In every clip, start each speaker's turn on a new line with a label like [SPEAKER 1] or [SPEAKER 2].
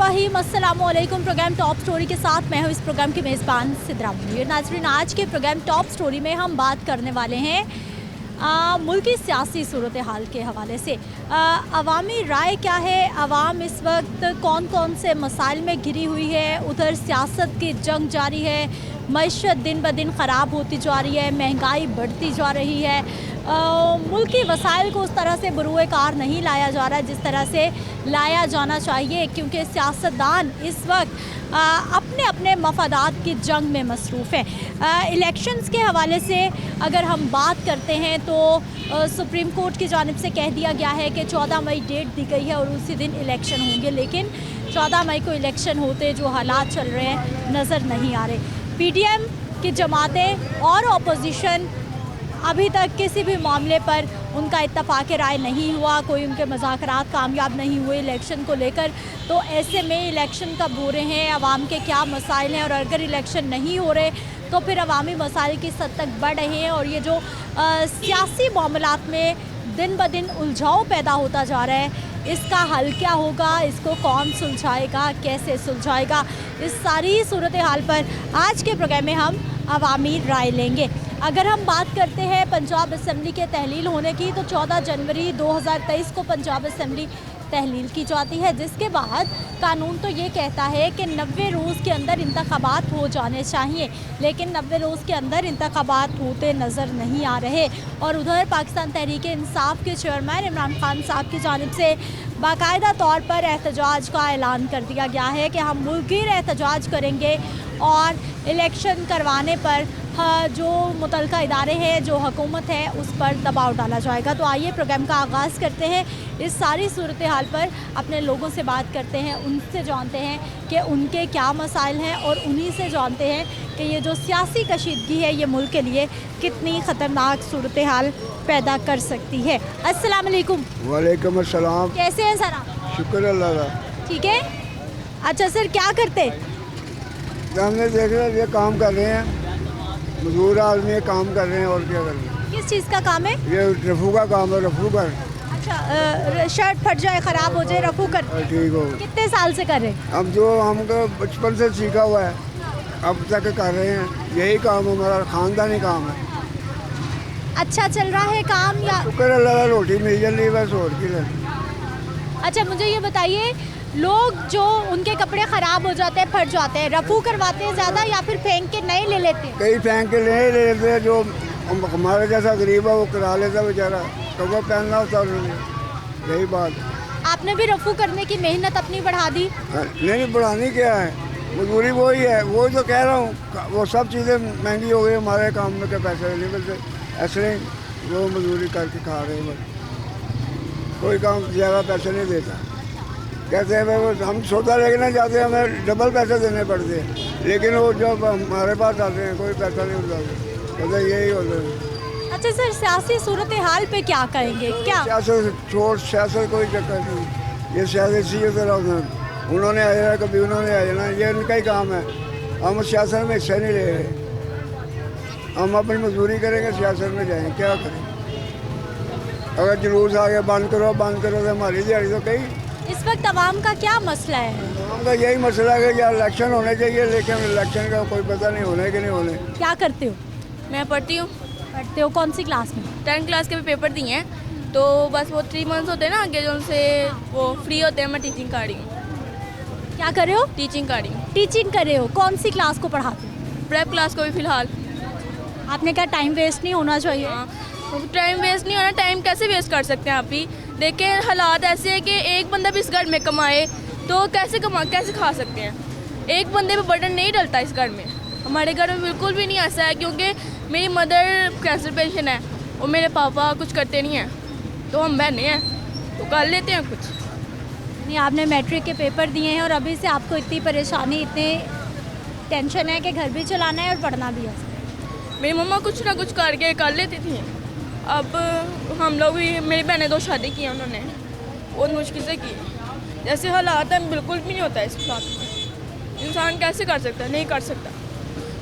[SPEAKER 1] बिस्मिल्लाहिर्रहमानिर्रहीम। अस्सलामुअलैकुम। Programme top story के साथ मैं हूँ इस प्रोग्राम की मेज़बान सिद्रा मुनीर। नाज़रीन, आज के प्रोग्राम टॉप स्टोरी में हम बात करने वाले हैं मुल्की सियासी सूरत हाल के हवाले से। अवामी राय क्या है, अवाम इस वक्त कौन कौन से मसाइल में घिरी हुई है। उधर सियासत की जंग जारी है, मईशत दिन ब दिन ख़राब होती जा रही है, महंगाई बढ़ती जा रही है। मुल्की वसाइल को उस तरह से बरूए कार नहीं लाया जा रहा है जिस तरह से लाया जाना चाहिए, क्योंकि सियासतदान इस वक्त अपने अपने मफादात की जंग में मसरूफ़ हैं। इलेक्शंस के हवाले से अगर हम बात करते हैं तो सुप्रीम कोर्ट की जानिब से कह दिया गया है कि 14 मई डेट दी गई है और उसी दिन इलेक्शन होंगे, लेकिन 14 मई को इलेक्शन होते जो हालात चल रहे हैं नज़र नहीं आ रहे। पीडीएम की जमातें और अपोजिशन अभी तक किसी भी मामले पर उनका इत्तफाक राय नहीं हुआ, कोई उनके मुज़ाकरात कामयाब नहीं हुए इलेक्शन को लेकर। तो ऐसे में इलेक्शन कब हो रहे हैं, आवाम के क्या मसाइल हैं, और अगर इलेक्शन नहीं हो रहे तो फिर अवामी मसाइल किस हद तक बढ़ रहे हैं, और ये जो सियासी मामलात में दिन ब दिन उलझाव पैदा होता जा रहा है, इसका हल क्या होगा, इसको कौन सुलझाएगा, कैसे सुलझाएगा, इस सारी सूरत हाल पर आज के प्रोग्राम में हम अवामी राय लेंगे। अगर हम बात करते हैं पंजाब असम्बली के तहलील होने की, तो 14 जनवरी 2023 को पंजाब असम्बली तहलील की जाती है, जिसके बाद कानून तो ये कहता है कि 90 रोज़ के अंदर इंतखाबात हो जाने चाहिए, लेकिन 90 रोज़ के अंदर इंतखाबात होते नज़र नहीं आ रहे। और उधर पाकिस्तान तहरीक इंसाफ के चेयरमैन इमरान खान साहब की जानिब से बाकायदा तौर पर एहतजाज का ऐलान कर दिया गया है कि हम मुल्कीर एहतजाज करेंगे और इलेक्शन करवाने पर जो मुतल्लिका इदारे हैं, जो हुकूमत है, उस पर दबाव डाला जाएगा। तो आइए प्रोग्राम का आगाज़ करते हैं। इस सारी सूरत हाल पर अपने लोगों से बात करते हैं, उनसे जानते हैं कि उनके क्या मसाइल हैं, और उन्हीं से जानते हैं कि ये जो सियासी कशीदगी है ये मुल्क के लिए कितनी ख़तरनाक सूरत हाल पैदा कर सकती है। अस्सलाम वालेकुम।
[SPEAKER 2] वालेकुम अस्सलाम।
[SPEAKER 1] कैसे हैं सर आप?
[SPEAKER 2] शुक्र अल्लाह का।
[SPEAKER 1] ठीक है। अच्छा सर, क्या करते?
[SPEAKER 2] हमने देख रहे ये काम कर रहे हैं, मजदूर आदमी काम कर रहे हैं, और क्या कर रहे हैं।
[SPEAKER 1] किस चीज़ का काम है?
[SPEAKER 2] ये रफू का काम है, रफू कर।
[SPEAKER 1] अच्छा, शर्ट फट जाए, ख़राब हो जाए, रफू कर।
[SPEAKER 2] ठीक हो।
[SPEAKER 1] कितने साल से कर रहे हैं?
[SPEAKER 2] अब जो हमको बचपन से सीखा हुआ है अब तक कर रहे हैं, यही काम हमारा ख़ानदानी काम है।
[SPEAKER 1] अच्छा चल रहा है काम या?
[SPEAKER 2] शुक्र अल्लाह का, रोटी मिल जा रही बस, और की।
[SPEAKER 1] अच्छा मुझे ये बताइए, लोग जो उनके कपड़े ख़राब हो जाते हैं, फट जाते हैं, रफू करवाते हैं ज़्यादा या फिर फेंक के नए ले लेते हैं?
[SPEAKER 2] कई फेंक के ले लेते हैं, जो हमारे जैसा गरीब है वो करा लेता बेचारा, तो वो पहनना होता है। यही बात।
[SPEAKER 1] आपने भी रफू करने की मेहनत अपनी बढ़ा दी?
[SPEAKER 2] नहीं, बढ़ानी क्या है, मजबूरी वही है, वो जो कह रहा हूँ, वो सब चीज़ें महंगी हो गई, हमारे काम में के पैसे नहीं मिलते, ऐसे वो मजदूरी करके खा रहे हैं, बस कोई काम ज़्यादा पैसे नहीं देता। कहते हैं भाई हम सौदा लेना जाते हैं, हमें डबल पैसे देने पड़ते हैं, लेकिन वो जब हमारे पास आते हैं कोई पैसा नहीं होता, कहते यही होता है।
[SPEAKER 1] अच्छा सर, सियासी सूरत हाल पे क्या कहेंगे? क्या
[SPEAKER 2] सियासत छोड़, सियासत कोई चक्कर नहीं, ये सियासत इसी तरह उन्होंने आ जाना, कभी उन्होंने आ जाना, ये उनका ही काम है। हम सियासत में हिस्सा नहीं ले रहे, हम अपनी मजदूरी करेंगे, सियासत में जाएंगे, क्या करें। अगर जुलूस आ गया बंद करो तो हमारी दिहाड़ी तो कहीं।
[SPEAKER 1] इस वक्त आवाम का क्या मसला है?
[SPEAKER 2] आवाम का यही मसला है कि यार इलेक्शन होने चाहिए, लेकिन इलेक्शन का कोई पता नहीं होने कि नहीं होने।
[SPEAKER 1] क्या करते हो?
[SPEAKER 3] मैं पढ़ती हूँ।
[SPEAKER 1] पढ़ते हो? कौन सी क्लास में?
[SPEAKER 3] 10th क्लास के भी पेपर दिए हैं, तो बस वो 3 मंथ्स होते हैं ना आगे, जो उनसे वो फ्री होते हैं। मैं टीचिंग कर रही हूँ।
[SPEAKER 1] क्या कर रहे हो?
[SPEAKER 3] टीचिंग कर रही हूँ।
[SPEAKER 1] टीचिंग कर रहे हो? कौन सी क्लास को पढ़ाते हो?
[SPEAKER 3] प्रेप क्लास को भी फ़िलहाल।
[SPEAKER 1] आपने कहा टाइम वेस्ट नहीं होना चाहिए।
[SPEAKER 3] हाँ, टाइम वेस्ट नहीं होना। टाइम कैसे वेस्ट कर सकते हैं आप ही? देखें, हालात ऐसे है कि एक बंदा भी इस घर में कमाए तो कैसे खा सकते हैं? एक बंदे पे बर्डन नहीं डलता इस घर में। हमारे घर में बिल्कुल भी नहीं ऐसा है, क्योंकि मेरी मदर कैंसर पेशेंट है और मेरे पापा कुछ करते नहीं हैं, तो हम बहने हैं तो कर लेते हैं कुछ।
[SPEAKER 1] नहीं, आपने मैट्रिक के पेपर दिए हैं और अभी से आपको इतनी परेशानी, इतनी टेंशन है कि घर भी चलाना है और पढ़ना भी है।
[SPEAKER 3] मेरी मम्मा कुछ ना कुछ करके कर लेती थी। अब हम लोग भी, मेरी बहनें 2 शादी की हैं उन्होंने, बहुत मुश्किल से की। जैसे हालात हैं बिल्कुल भी नहीं होता है इस हालात में। इंसान कैसे कर सकता है? नहीं कर सकता।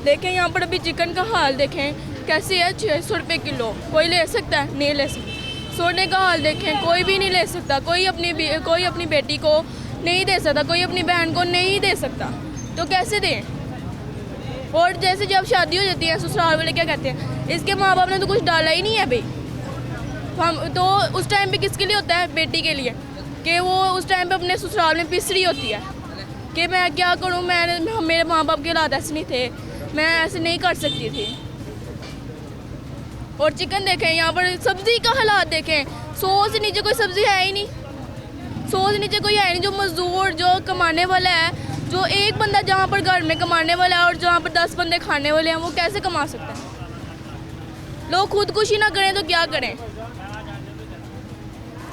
[SPEAKER 3] देखें यहाँ पर अभी चिकन का हाल देखें कैसे है, 600 रुपये किलो। कोई ले सकता है? नहीं ले सकता। सोने का हाल देखें, कोई भी नहीं ले सकता। कोई अपनी बेटी को नहीं दे सकता, कोई अपनी बहन को नहीं दे सकता, तो कैसे दें? और जैसे जब शादी हो जाती है ससुराल वाले क्या कहते हैं, इसके माँ बाप ने तो कुछ डाला ही नहीं है भाई। हम तो उस टाइम पे किसके लिए होता है? बेटी के लिए, कि वो उस टाइम पे अपने ससुराल में पिस रही होती है कि मैं क्या करूँ, मेरे माँ बाप के हालात ऐसे नहीं थे, मैं ऐसे नहीं कर सकती थी। और चिकन देखें, यहाँ पर सब्ज़ी का हालात देखें, 100 से नीचे कोई सब्ज़ी है ही नहीं, 100 से नीचे कोई है नहीं। जो मज़दूर, जो कमाने वाला है, जो एक बंदा जहाँ पर घर में कमाने वाला है और जहाँ पर 10 बंदे खाने वाले हैं, वो कैसे कमा सकता है? लोग खुदकुशी ना करें तो क्या करें?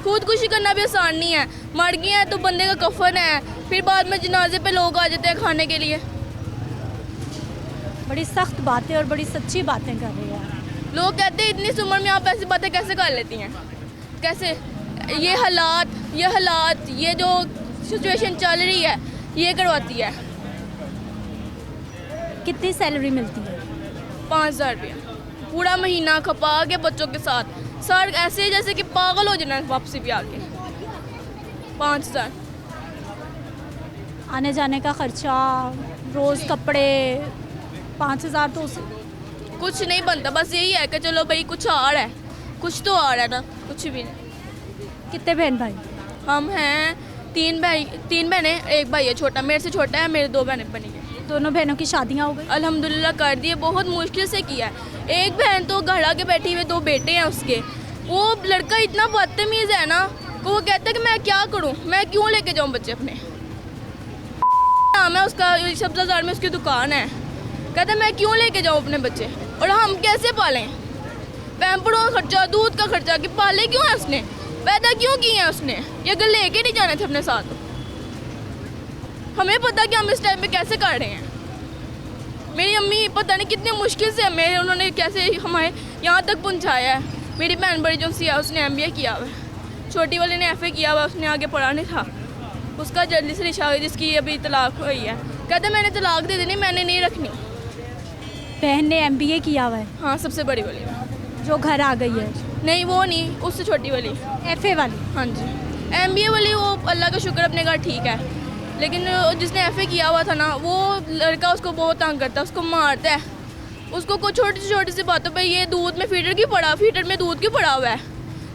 [SPEAKER 3] खुदकुशी करना भी आसान नहीं है। मर गए हैं तो बंदे का कफन है, फिर बाद में जनाजे पे लोग आ जाते हैं खाने के लिए।
[SPEAKER 1] बड़ी सख्त बातें और बड़ी सच्ची बातें कर रही हैं।
[SPEAKER 3] लोग कहते हैं इतनी सी उम्र में आप ऐसी बातें कैसे कर लेती हैं? कैसे? ये हालात, ये जो सिचुएशन चल रही है, ये करवाती है।
[SPEAKER 1] कितनी सैलरी मिलती है?
[SPEAKER 3] 5000 रुपया पूरा महीना खपा के बच्चों के साथ, सर ऐसे जैसे कि पागल हो जाना वापसी भी आके। 5000
[SPEAKER 1] आने जाने का खर्चा, रोज़ कपड़े, 5000 तो उसे
[SPEAKER 3] कुछ नहीं बनता। बस यही है कि चलो भाई कुछ आ रहा है, कुछ तो आ रहा है ना, कुछ भी नहीं।
[SPEAKER 1] कितने बहन भाई?
[SPEAKER 3] हम हैं 3 बहनें, 1 भाई है छोटा, मेरे से छोटा है। मेरे 2 बहनें बनी हैं।
[SPEAKER 1] दोनों बहनों की शादियाँ हो गई?
[SPEAKER 3] अल्हम्दुलिल्लाह कर दिए, बहुत मुश्किल से किया है। एक बहन तो घर आके बैठी हुई, 2 बेटे हैं उसके। वो लड़का इतना बदतमीज़ है ना, वो कहता है कि मैं क्या करूं, मैं क्यों लेके जाऊं बच्चे अपने। नाम है उसका, सब्ज़ाबाद में उसकी दुकान है। कहता है मैं क्यों लेके जाऊं अपने बच्चे, और हम कैसे पालें? पैम्परों का खर्चा, दूध का खर्चा, कि पाले क्यों है उसने, पैदा क्यों किए हैं उसने? ये अगर लेके नहीं जाने थे अपने साथ। हमें पता कि हम इस टाइम पे कैसे कर रहे हैं। मेरी अम्मी पता नहीं कितनी मुश्किल से हमें, उन्होंने कैसे हमें यहाँ तक पहुँचाया है। मेरी बहन बड़ी जो सी है उसने MBA किया हुआ है, छोटी वाले ने FA किया हुआ, उसने आगे पढ़ा नहीं था। उसका जल्दी से रिश्ता हुई, जिसकी अभी तलाक हुई है। कहते मैंने तलाक दे देनी, मैंने नहीं रखनी।
[SPEAKER 1] बहन ने MBA किया हुआ है?
[SPEAKER 3] हाँ, सबसे बड़ी वाली
[SPEAKER 1] जो घर आ गई है?
[SPEAKER 3] नहीं, वो नहीं, उससे छोटी वाली।
[SPEAKER 1] FA वाली?
[SPEAKER 3] हाँ जी। MBA वाली वो अल्लाह का शुक्र अपने घर ठीक है, लेकिन जिसने FA किया हुआ था ना, वो लड़का उसको बहुत तंग करता है, उसको मारता है। उसको कुछ छोटी सी बातों पे, ये दूध में फीडर में दूध क्यों पड़ा हुआ है,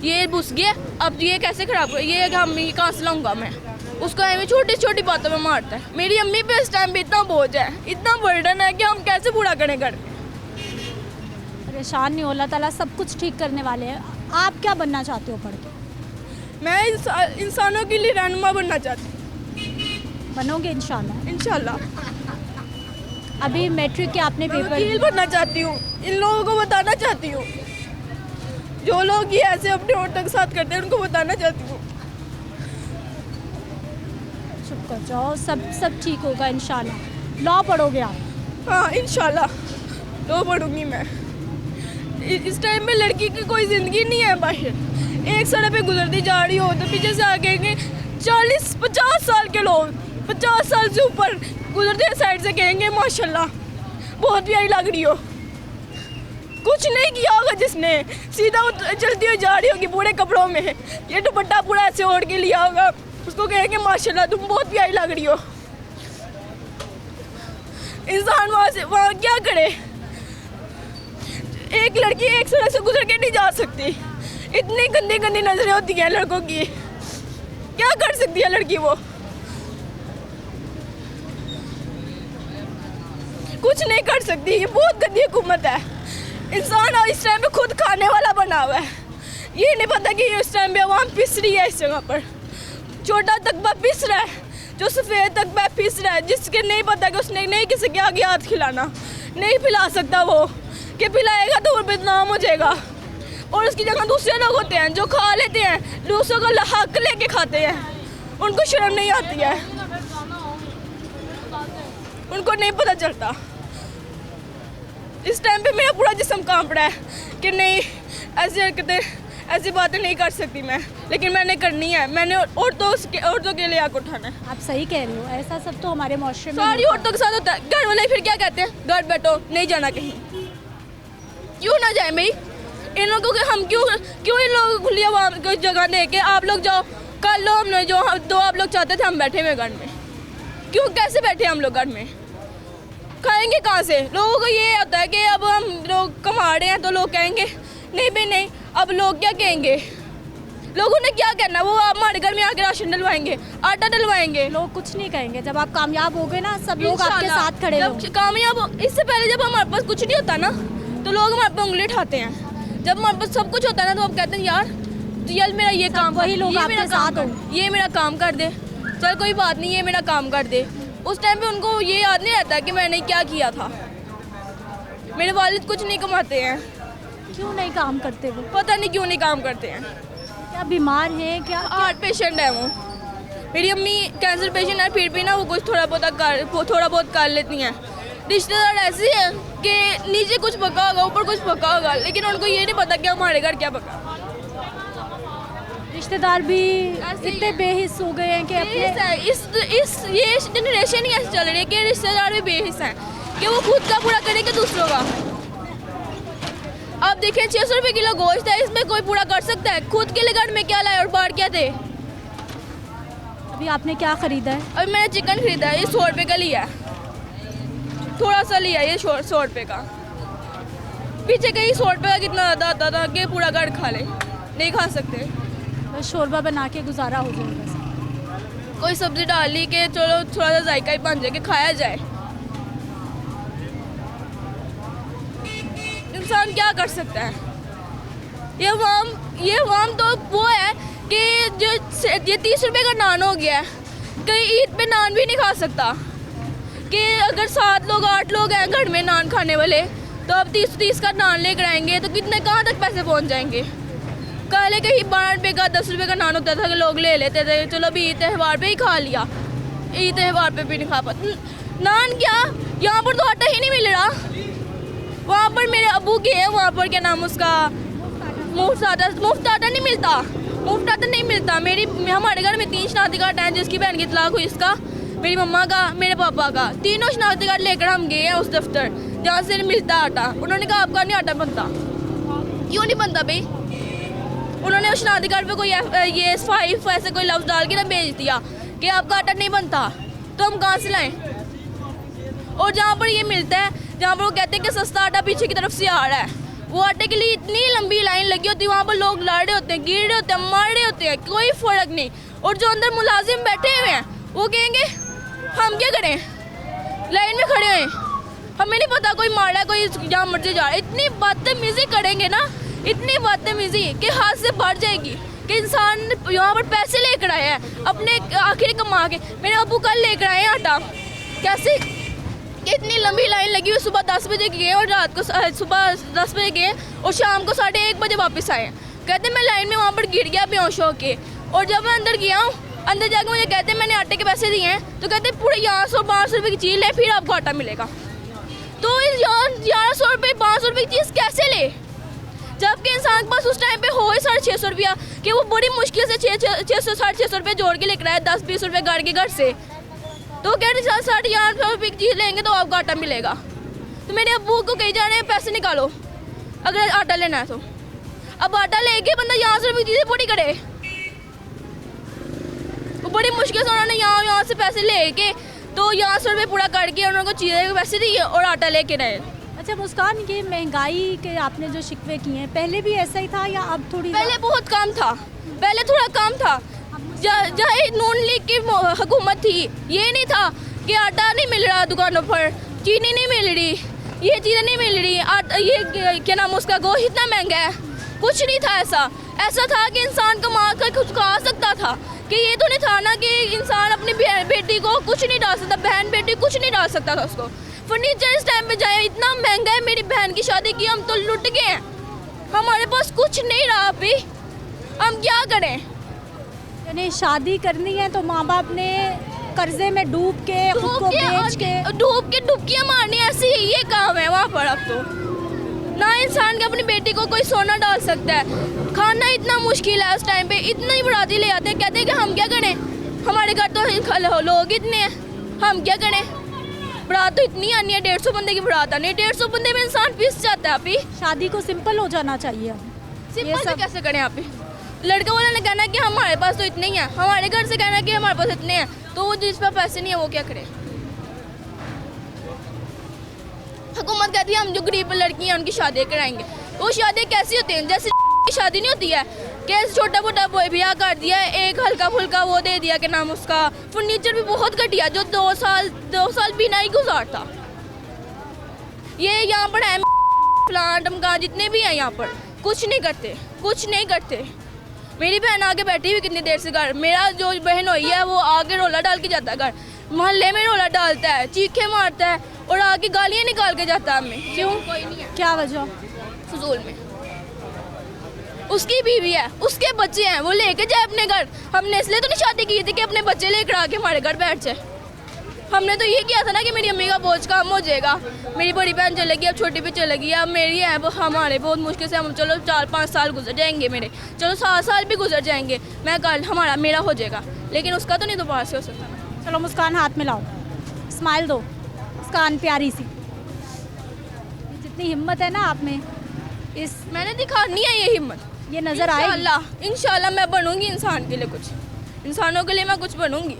[SPEAKER 3] ये घुस गया, अब ये कैसे खराब, ये कहाँ से लाऊंगा मैं? उसको ऐसे छोटी बातों में मारता है। मेरी अम्मी पे इस टाइम पे इतना बोझ है, इतना बर्डन है कि हम कैसे पूरा करें घर में।
[SPEAKER 1] परेशान नहीं हो, अल्लाह ताला सब कुछ ठीक करने वाले हैं। आप क्या बनना चाहते हो पढ़ के?
[SPEAKER 3] मैं इंसानों के लिए रहनुमा बनना चाहती हूँ।
[SPEAKER 1] बनोगे इंशाल्लाह?
[SPEAKER 3] इंशाल्लाह।
[SPEAKER 1] अभी मैट्रिक के आपने पेपर?
[SPEAKER 3] वकील बनना चाहती हूँ। इन लोगों को बताना चाहती हूँ, जो लोग ये ऐसे अपने औरतों के साथ करते हैं, उनको बताना चाहती हूँ।
[SPEAKER 1] चुप कर जाओ, सब ठीक होगा इंशाल्लाह। लॉ पढ़ोगे आप?
[SPEAKER 3] हाँ इंशाल्लाह लॉ पढ़ूंगी मैं। इस टाइम में लड़की की कोई ज़िंदगी नहीं है बाहर। एक सड़क पे गुजरती जा रही हो तो पीछे से आगे 40-50 साल के लोग, 50 साल से ऊपर गुजरते साइड से कहेंगे माशाल्लाह बहुत प्यारी लग रही हो। कुछ नहीं किया होगा जिसने, सीधा चलती हुई जा रही होगी पूरे कपड़ों में, ये दुपट्टा पूरा ऐसे ओढ़ के लिया होगा, उसको कहेंगे माशाल्लाह तुम बहुत प्यारी लग रही हो। इंसान वहाँ क्या करे? एक लड़की एक सड़क से गुजर के नहीं जा सकती, इतनी गंदी नजरें होती हैं लड़कों की। क्या कर सकती है लड़की? वो कुछ नहीं कर सकती। ये बहुत गंदी हुकूमत है। इंसान इस टाइम पे खुद खाने वाला बना हुआ है। ये नहीं पता कि इस टाइम पे आवाम पिस रही है। इस जगह पर छोटा तकबा पिस रहा है, जो सफ़ेद तकबा पिस रहा है, जिसके नहीं पता कि उसने नहीं किसी के आगे हाथ खिलाना, नहीं पिला सकता वो, कि पिलाएगा तो वो बदनाम हो जाएगा। और उसकी जगह दूसरे लोग होते हैं जो खा लेते हैं, दूसरों का हक लेके खाते हैं, उनको शर्म नहीं आती है, उनको नहीं पता चलता। इस टाइम पे मेरा पूरा जिस्म कांप रहा है कि नहीं, ऐसी हरकतें, ऐसी बातें नहीं कर सकती मैं, लेकिन मैंने करनी है। मैंने औरतों के लिए आग उठाना है।
[SPEAKER 1] आप सही कह रहे हो, ऐसा सब तो हमारे माशरे में
[SPEAKER 3] सारी औरतों के साथ होता है। घर वाले फिर क्या कहते हैं, घर बैठो, नहीं जाना कहीं। क्यों ना जाए भाई? इन लोगों के हम क्यों इन लोगों को खुली आवाम को जगह दे के आप लोग जाओ, कर लो, हम लोग जो आप लोग चाहते थे हम बैठे हुए घर में, क्यों कैसे बैठे हम लोग घर में, खाएंगे कहाँ से? लोगों को ये होता है कि अब हम लोग कमा रहे हैं तो लोग कहेंगे नहीं भाई नहीं, अब लोग क्या कहेंगे, लोगों ने क्या करना, वो हमारे घर में आके राशन डलवाएंगे, आटा डलवाएंगे।
[SPEAKER 1] लोग कुछ नहीं कहेंगे, जब आप कामयाब हो गए ना सब लोग आपके साथ खड़े
[SPEAKER 3] जब
[SPEAKER 1] होंगे।
[SPEAKER 3] कामयाब, इससे पहले जब हमारे पास कुछ नहीं होता ना तो लोग हमारे पे उंगली उठाते हैं, जब हमारे पास सब कुछ होता है ना तो आप कहते हैं यार मेरा ये काम,
[SPEAKER 1] वही लोग
[SPEAKER 3] ये
[SPEAKER 1] आपके
[SPEAKER 3] मेरा
[SPEAKER 1] साथ
[SPEAKER 3] काम कर, ये मेरा काम कर दे, चल कोई बात नहीं ये मेरा काम कर दे। उस टाइम पे उनको ये याद नहीं रहता कि मैंने क्या किया था। मेरे वालिद कुछ नहीं कमाते हैं,
[SPEAKER 1] क्यों नहीं काम करते वो?
[SPEAKER 3] पता नहीं क्यों नहीं काम करते हैं।
[SPEAKER 1] क्या बीमार हैं क्या?
[SPEAKER 3] हार्ट पेशेंट है वो। मेरी अम्मी कैंसर पेशेंट है, फिर भी ना वो कुछ थोड़ा बहुत कर लेती हैं। रिश्तेदार ऐसे हैं कि नीचे कुछ पका होगा ऊपर कुछ पका होगा, लेकिन उनको ये नहीं पता कि हमारे घर क्या पका।
[SPEAKER 1] रिश्तेदार भी
[SPEAKER 3] ऐसे ही
[SPEAKER 1] इतने
[SPEAKER 3] है।
[SPEAKER 1] बेहिस हो गए हैं कि अपने
[SPEAKER 3] ये जनरेशन ही ऐसे चल रही है कि रिश्तेदार भी बेहिस हैं कि वो खुद का पूरा करेंगे दूसरों का। आप देखें 600 रुपये किलो गोश्त है, इसमें कोई पूरा कर सकता है? खुद के लिए घर में क्या लाए और बाहर क्या दे?
[SPEAKER 1] अभी आपने क्या खरीदा है?
[SPEAKER 3] अभी मैंने चिकन खरीदा है, ये 100 रुपये का लिया है, थोड़ा सा लिया है ये 100 रुपये का। पीछे कहीं 100 रुपये का कितना ज़्यादा आता था कि पूरा घर खा ले, नहीं खा सकते।
[SPEAKER 1] बस शोरबा बना के गुजारा हो जाएगा।
[SPEAKER 3] कोई सब्जी डाल ली कि चलो थोड़ा सा जायका ही बन जाए कि खाया जाए। इंसान क्या कर सकता है? ये वाम तो वो है कि जो ये 30 रुपये का नान हो गया है, कहीं ईद पे नान भी नहीं खा सकता। कि अगर 7 लोग 8 लोग हैं घर में नान खाने वाले, तो अब 30 का नान लेकर आएंगे तो कितने कहाँ तक पैसे पहुँच जाएंगे? पहले कहीं 12 रुपये का 10 रुपये का नान होता था कि लोग ले लेते थे, चलो अभी ईद त्यौहार पे ही खा लिया, ईद त्यौहार पे भी नहीं खा पाते। नान क्या, यहाँ पर तो आटा ही नहीं मिल रहा। वहाँ पर मेरे अबू के हैं, वहाँ पर क्या नाम उसका, मुफ्त आटा नहीं मिलता, मुफ्त आटा नहीं मिलता। हमारे घर में 3 शनाख्ती कार्ड हैं, जिसकी बहन की तलाक हुई, इसका, मेरी मम्मा का, मेरे पापा का, तीनों शनाख्ती कार्ड लेकर हम गए हैं उस दफ्तर जहाँ से मिलता आटा। उन्होंने कहा आपका नहीं आटा बनता। क्यों नहीं बनता भाई? उन्होंने उस शनाख्ती कार्ड पे कोई ये 5 ऐसे कोई लफ्ज़ डाल के ना भेज दिया कि आपका आटा नहीं बनता, तो हम कहाँ से लाएं? और जहाँ पर ये मिलता है, जहाँ पर वो कहते हैं कि सस्ता आटा पीछे की तरफ से आ रहा है, वो आटे के लिए इतनी लंबी लाइन लगी होती है, वहाँ पर लोग लड़ रहे होते हैं, गिर रहे होते हैं, मार रहे होते हैं, कोई फ़र्क नहीं। और जो अंदर मुलाजिम बैठे हुए हैं वो कहेंगे हम क्या करें, लाइन में खड़े हैं, हमें नहीं पता कोई मार रहा है, कोई जहाँ मर्जी जा रहा है। इतनी बदतमीज़ी करेंगे ना, इतनी बदतमीज़ी कि हाथ से बढ़ जाएगी कि इंसान यहाँ पर पैसे लेकर आया है अपने आखिर कमा के। मेरे अबू कल लेकर आए हैं आटा, कैसे इतनी लंबी लाइन लगी हुई, सुबह 10 बजे गए और रात को सुबह 10 बजे गए और शाम को 1:30 बजे वापस आए। कहते मैं लाइन में वहाँ पर गिर गया बेहोश होके, और जब मैं अंदर गया हूँ, अंदर जाकर मुझे कहते मैंने आटे के पैसे दिए हैं, तो कहते पूरे 1100-1200 रुपये की चीज़ ले फिर आपको आटा मिलेगा। तो इस 1100 रुपये 1200 रुपये की चीज़ कैसे ले, जबकि इंसान के पास उस टाइम पे हो 650 रुपया कि वो बड़ी मुश्किल से 600-650 रुपये जोड़ के लेकर आया 10-20 रुपये गाड़ के घर से। तो कह रहे 1100 रुपये की चीज़ लेंगे तो आपको आटा मिलेगा। तो मेरे अब्बू को कही जा रहे हैं पैसे निकालो अगर आटा लेना है तो। अब आटा लेके बंदा 1100 रुपये की चीज़ें पूरी करे, वो बड़ी मुश्किल से उन्होंने यहाँ से पैसे लेके तो 1100 रुपये पूरा करके उन्होंने चीज़ें के पैसे दिए और आटा लेके रहे।
[SPEAKER 1] अच्छा मुस्कान, ये महंगाई के आपने जो शिकवे किए हैं, पहले भी ऐसा ही था या अब थोड़ी?
[SPEAKER 3] पहले बहुत कम था, पहले थोड़ा कम था। जहाँ नून लीग की हुकूमत थी, ये नहीं था कि आटा नहीं मिल रहा दुकानों पर, चीनी नहीं मिल रही, ये चीज़ें नहीं मिल रही, ये क्या नाम उसका गोश्त इतना महंगा है, कुछ नहीं था ऐसा। ऐसा था कि इंसान कमा कर कुछ खा सकता था, कि ये तो नहीं था ना कि इंसान अपनी बेटी को कुछ नहीं डाल सकता, बहन बेटी कुछ नहीं डाल सकता था उसको। फर्नीचर इस टाइम पे जाए इतना महंगा है, मेरी बहन की शादी की हम तो लुट गए हैं, हमारे पास कुछ नहीं रहा अभी, हम क्या करें?
[SPEAKER 1] यानी शादी करनी है तो माँ बाप ने कर्जे में डूब के खुद को बेच के
[SPEAKER 3] डुबकियाँ मारनी, ऐसी ये काम है वहाँ पर। अब तो ना इंसान के अपनी बेटी को कोई सोना डाल सकता है, खाना इतना मुश्किल है उस टाइम पे, इतनी बराती ले आते हैं, कहते हैं कि हम क्या करें, हमारे घर तो लोग इतने हैं, हम क्या करें। बरात तो इतनी आनी है, 150 बंदे की बरात आनी है, 150 बंदे में इंसान पिस जाता है। अभी
[SPEAKER 1] शादी को सिंपल हो जाना चाहिए।
[SPEAKER 3] सिंपल से कैसे करें आप? लड़का वाले ने कहना कि हमारे पास तो इतने ही हैं, हमारे घर से कहना कि हमारे पास इतने हैं, तो वो जिस पर पैसे नहीं है वो क्या करे। हुकूमत कहती है हम जो गरीब लड़की हैं उनकी शादी कराएंगे। वो शादी कैसी होती हैं? जैसे की शादी नहीं होती है कि छोटा मोटा ब्याह कर दिया, एक हल्का फुल्का वो दे दिया कि नाम उसका फर्नीचर भी बहुत घटिया, जो 2 साल बिना ही गुजारता। ये यहाँ पर है प्लांट मकान जितने भी हैं यहाँ पर कुछ नहीं करते, कुछ नहीं करते। मेरी बहन आगे बैठी हुई कितनी देर से घर, मेरा जो बहन हुई है वो आगे रोला डाल के जाता है घर, मोहल्ले में रोला डालता है, चीखे मारता है और आगे गालियाँ निकाल के जाता है हमें। क्यों? कोई नहीं है।
[SPEAKER 1] क्या वजह?
[SPEAKER 3] फजूल में। उसकी बीवी है, उसके बच्चे हैं, वो लेके जाए अपने घर। हमने इसलिए तो नहीं शादी की थी कि अपने बच्चे लेकर आके हमारे घर बैठ जाए। हमने तो ये किया था ना कि मेरी अम्मी का बोझ कम हो जाएगा, मेरी बड़ी बहन चलेगी, अब छोटी भी चलेगी, अब मेरी है वो हमारे बहुत मुश्किल से हम चलो 4-5 साल गुजर जाएंगे, मेरे चलो 7 साल भी गुजर जाएंगे, मैं कल हमारा मेरा हो जाएगा, लेकिन उसका तो नहीं दोबारा से हो सकता ना।
[SPEAKER 1] चलो मुस्कान हाथ में लाओ, स्माइल दो, मुस्कान प्यारी सी। जितनी हिम्मत है ना आप में, इस
[SPEAKER 3] मैंने दिखानी है ये हिम्मत,
[SPEAKER 1] ये नज़र आएगी।
[SPEAKER 3] इंशाल्लाह मैं बनूंगी इंसान के लिए, कुछ इंसानों के लिए मैं कुछ बनूंगी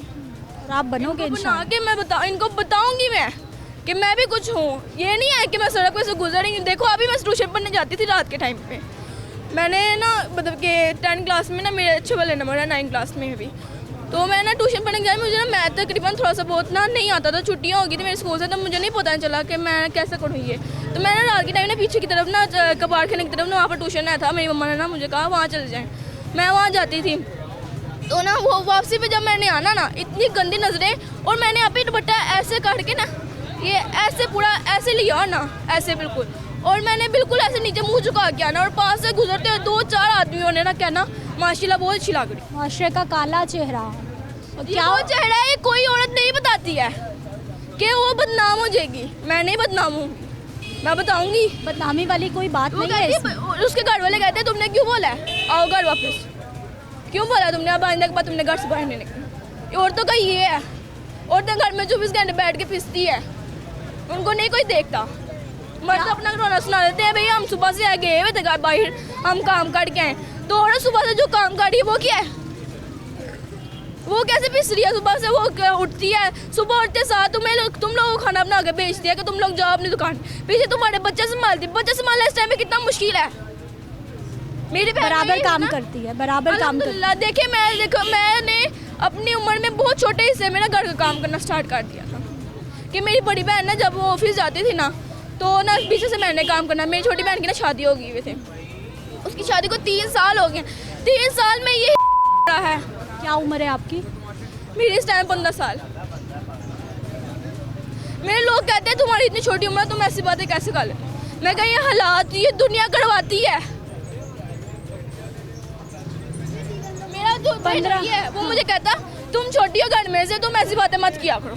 [SPEAKER 1] और आप बनोगे इंशाल्लाह।
[SPEAKER 3] के मैं इनको बताऊंगी मैं कि मैं भी कुछ हूँ। ये नहीं है कि मैं सड़क पे से गुजर रही हूँ। देखो अभी मैं ट्यूशन पढ़ने जाती थी रात के टाइम पे, मैंने ना मतलब कि 10 क्लास में ना मेरे अच्छे वाले नंबर है, 9 क्लास में भी, तो मैं ना ट्यूशन पढ़ने गई, मुझे ना मैथ तकरीबन थोड़ा सा बहुत ना नहीं आता था, छुट्टियाँ हो गई थी मेरे स्कूल से, तो मुझे नहीं पता चला कि मैं कैसे करूँ ये। तो मैं ना रात के टाइम ना पीछे की तरफ ना कबाड़ खाने की तरफ ना वहाँ पर ट्यूशन आया था, मेरी मम्मा ने ना मुझे कहा वहाँ चले जाएँ, मैं वहाँ जाती थी। तो ना वो वापसी पे जब मैंने आना ना इतनी गंदी नज़रें, और मैंने अभी दुपट्टा ऐसे काट के ना ये ऐसे पूरा ऐसे लिया ना ऐसे बिल्कुल, और मैंने बिल्कुल ऐसे नीचे मुंह झुका के आना, और पास से गुजरते हुए 2-4 आदमियों ने ना कहना माशाल्लाह बहुत अच्छी लग रही।
[SPEAKER 1] माशरे का काला चेहरा, और
[SPEAKER 3] क्या वो चेहरा है, ये कोई औरत नहीं बताती है कि वो बदनाम हो जाएगी। मैं नहीं बदनाम हूँ, मैं बताऊंगी।
[SPEAKER 1] बदनामी वाली कोई बात नहीं है इसमें।
[SPEAKER 3] उसके घर वाले कहते हैं तुमने क्यों बोला है आओ घर वापस, क्यों बोला तुमने, अब आने के बाद तुमने घर से बाहर नहीं निकलना। औरतों का ये है, औरतें घर में 24 घंटे बैठ के पिसती है, उनको नहीं कोई देखता। मर्द अपना रोना सुना देते हैं, भैया हम सुबह से आए गए हुए थे घर बाहर, हम काम करके आए, तो औरत सुबह से जो काम कर रही है वो क्या है, वो कैसे पिस रही है। सुबह से वो उठती है, सुबह उठते साथ तुम लोगों को खाना बना के बेचती है कि तुम लोग जाओ अपनी दुकान, पीछे तुम्हारे बच्चे संभालती, बच्चे संभालना इस टाइम में कितना मुश्किल है। मेरी
[SPEAKER 1] बराबर काम करती है, बराबर काम करती है।
[SPEAKER 3] देखिए मैंने अपनी उम्र में बहुत छोटे हिस्से में ना घर का काम करना स्टार्ट कर दिया था, कि मेरी बड़ी बहन ना जब वो ऑफिस जाती थी ना, तो ना पीछे से मैंने काम करना। मेरी छोटी बहन की ना शादी हो गई हुई थी, उसकी शादी को 3 साल हो गए, 3 साल में ये रहा है।
[SPEAKER 1] क्या उम्र है आपकी?
[SPEAKER 3] मेरी इस टाइम 15 साल। मेरे लोग कहते हैं तुम्हारी इतनी छोटी उम्र तुम ऐसी बातें कैसे कर लेते। मैं कहा ये हालात ये दुनिया करवाती है। मेरा जो 15 है वो मुझे कहता तुम छोटी हो घर में से, तुम ऐसी बातें मत किया करो।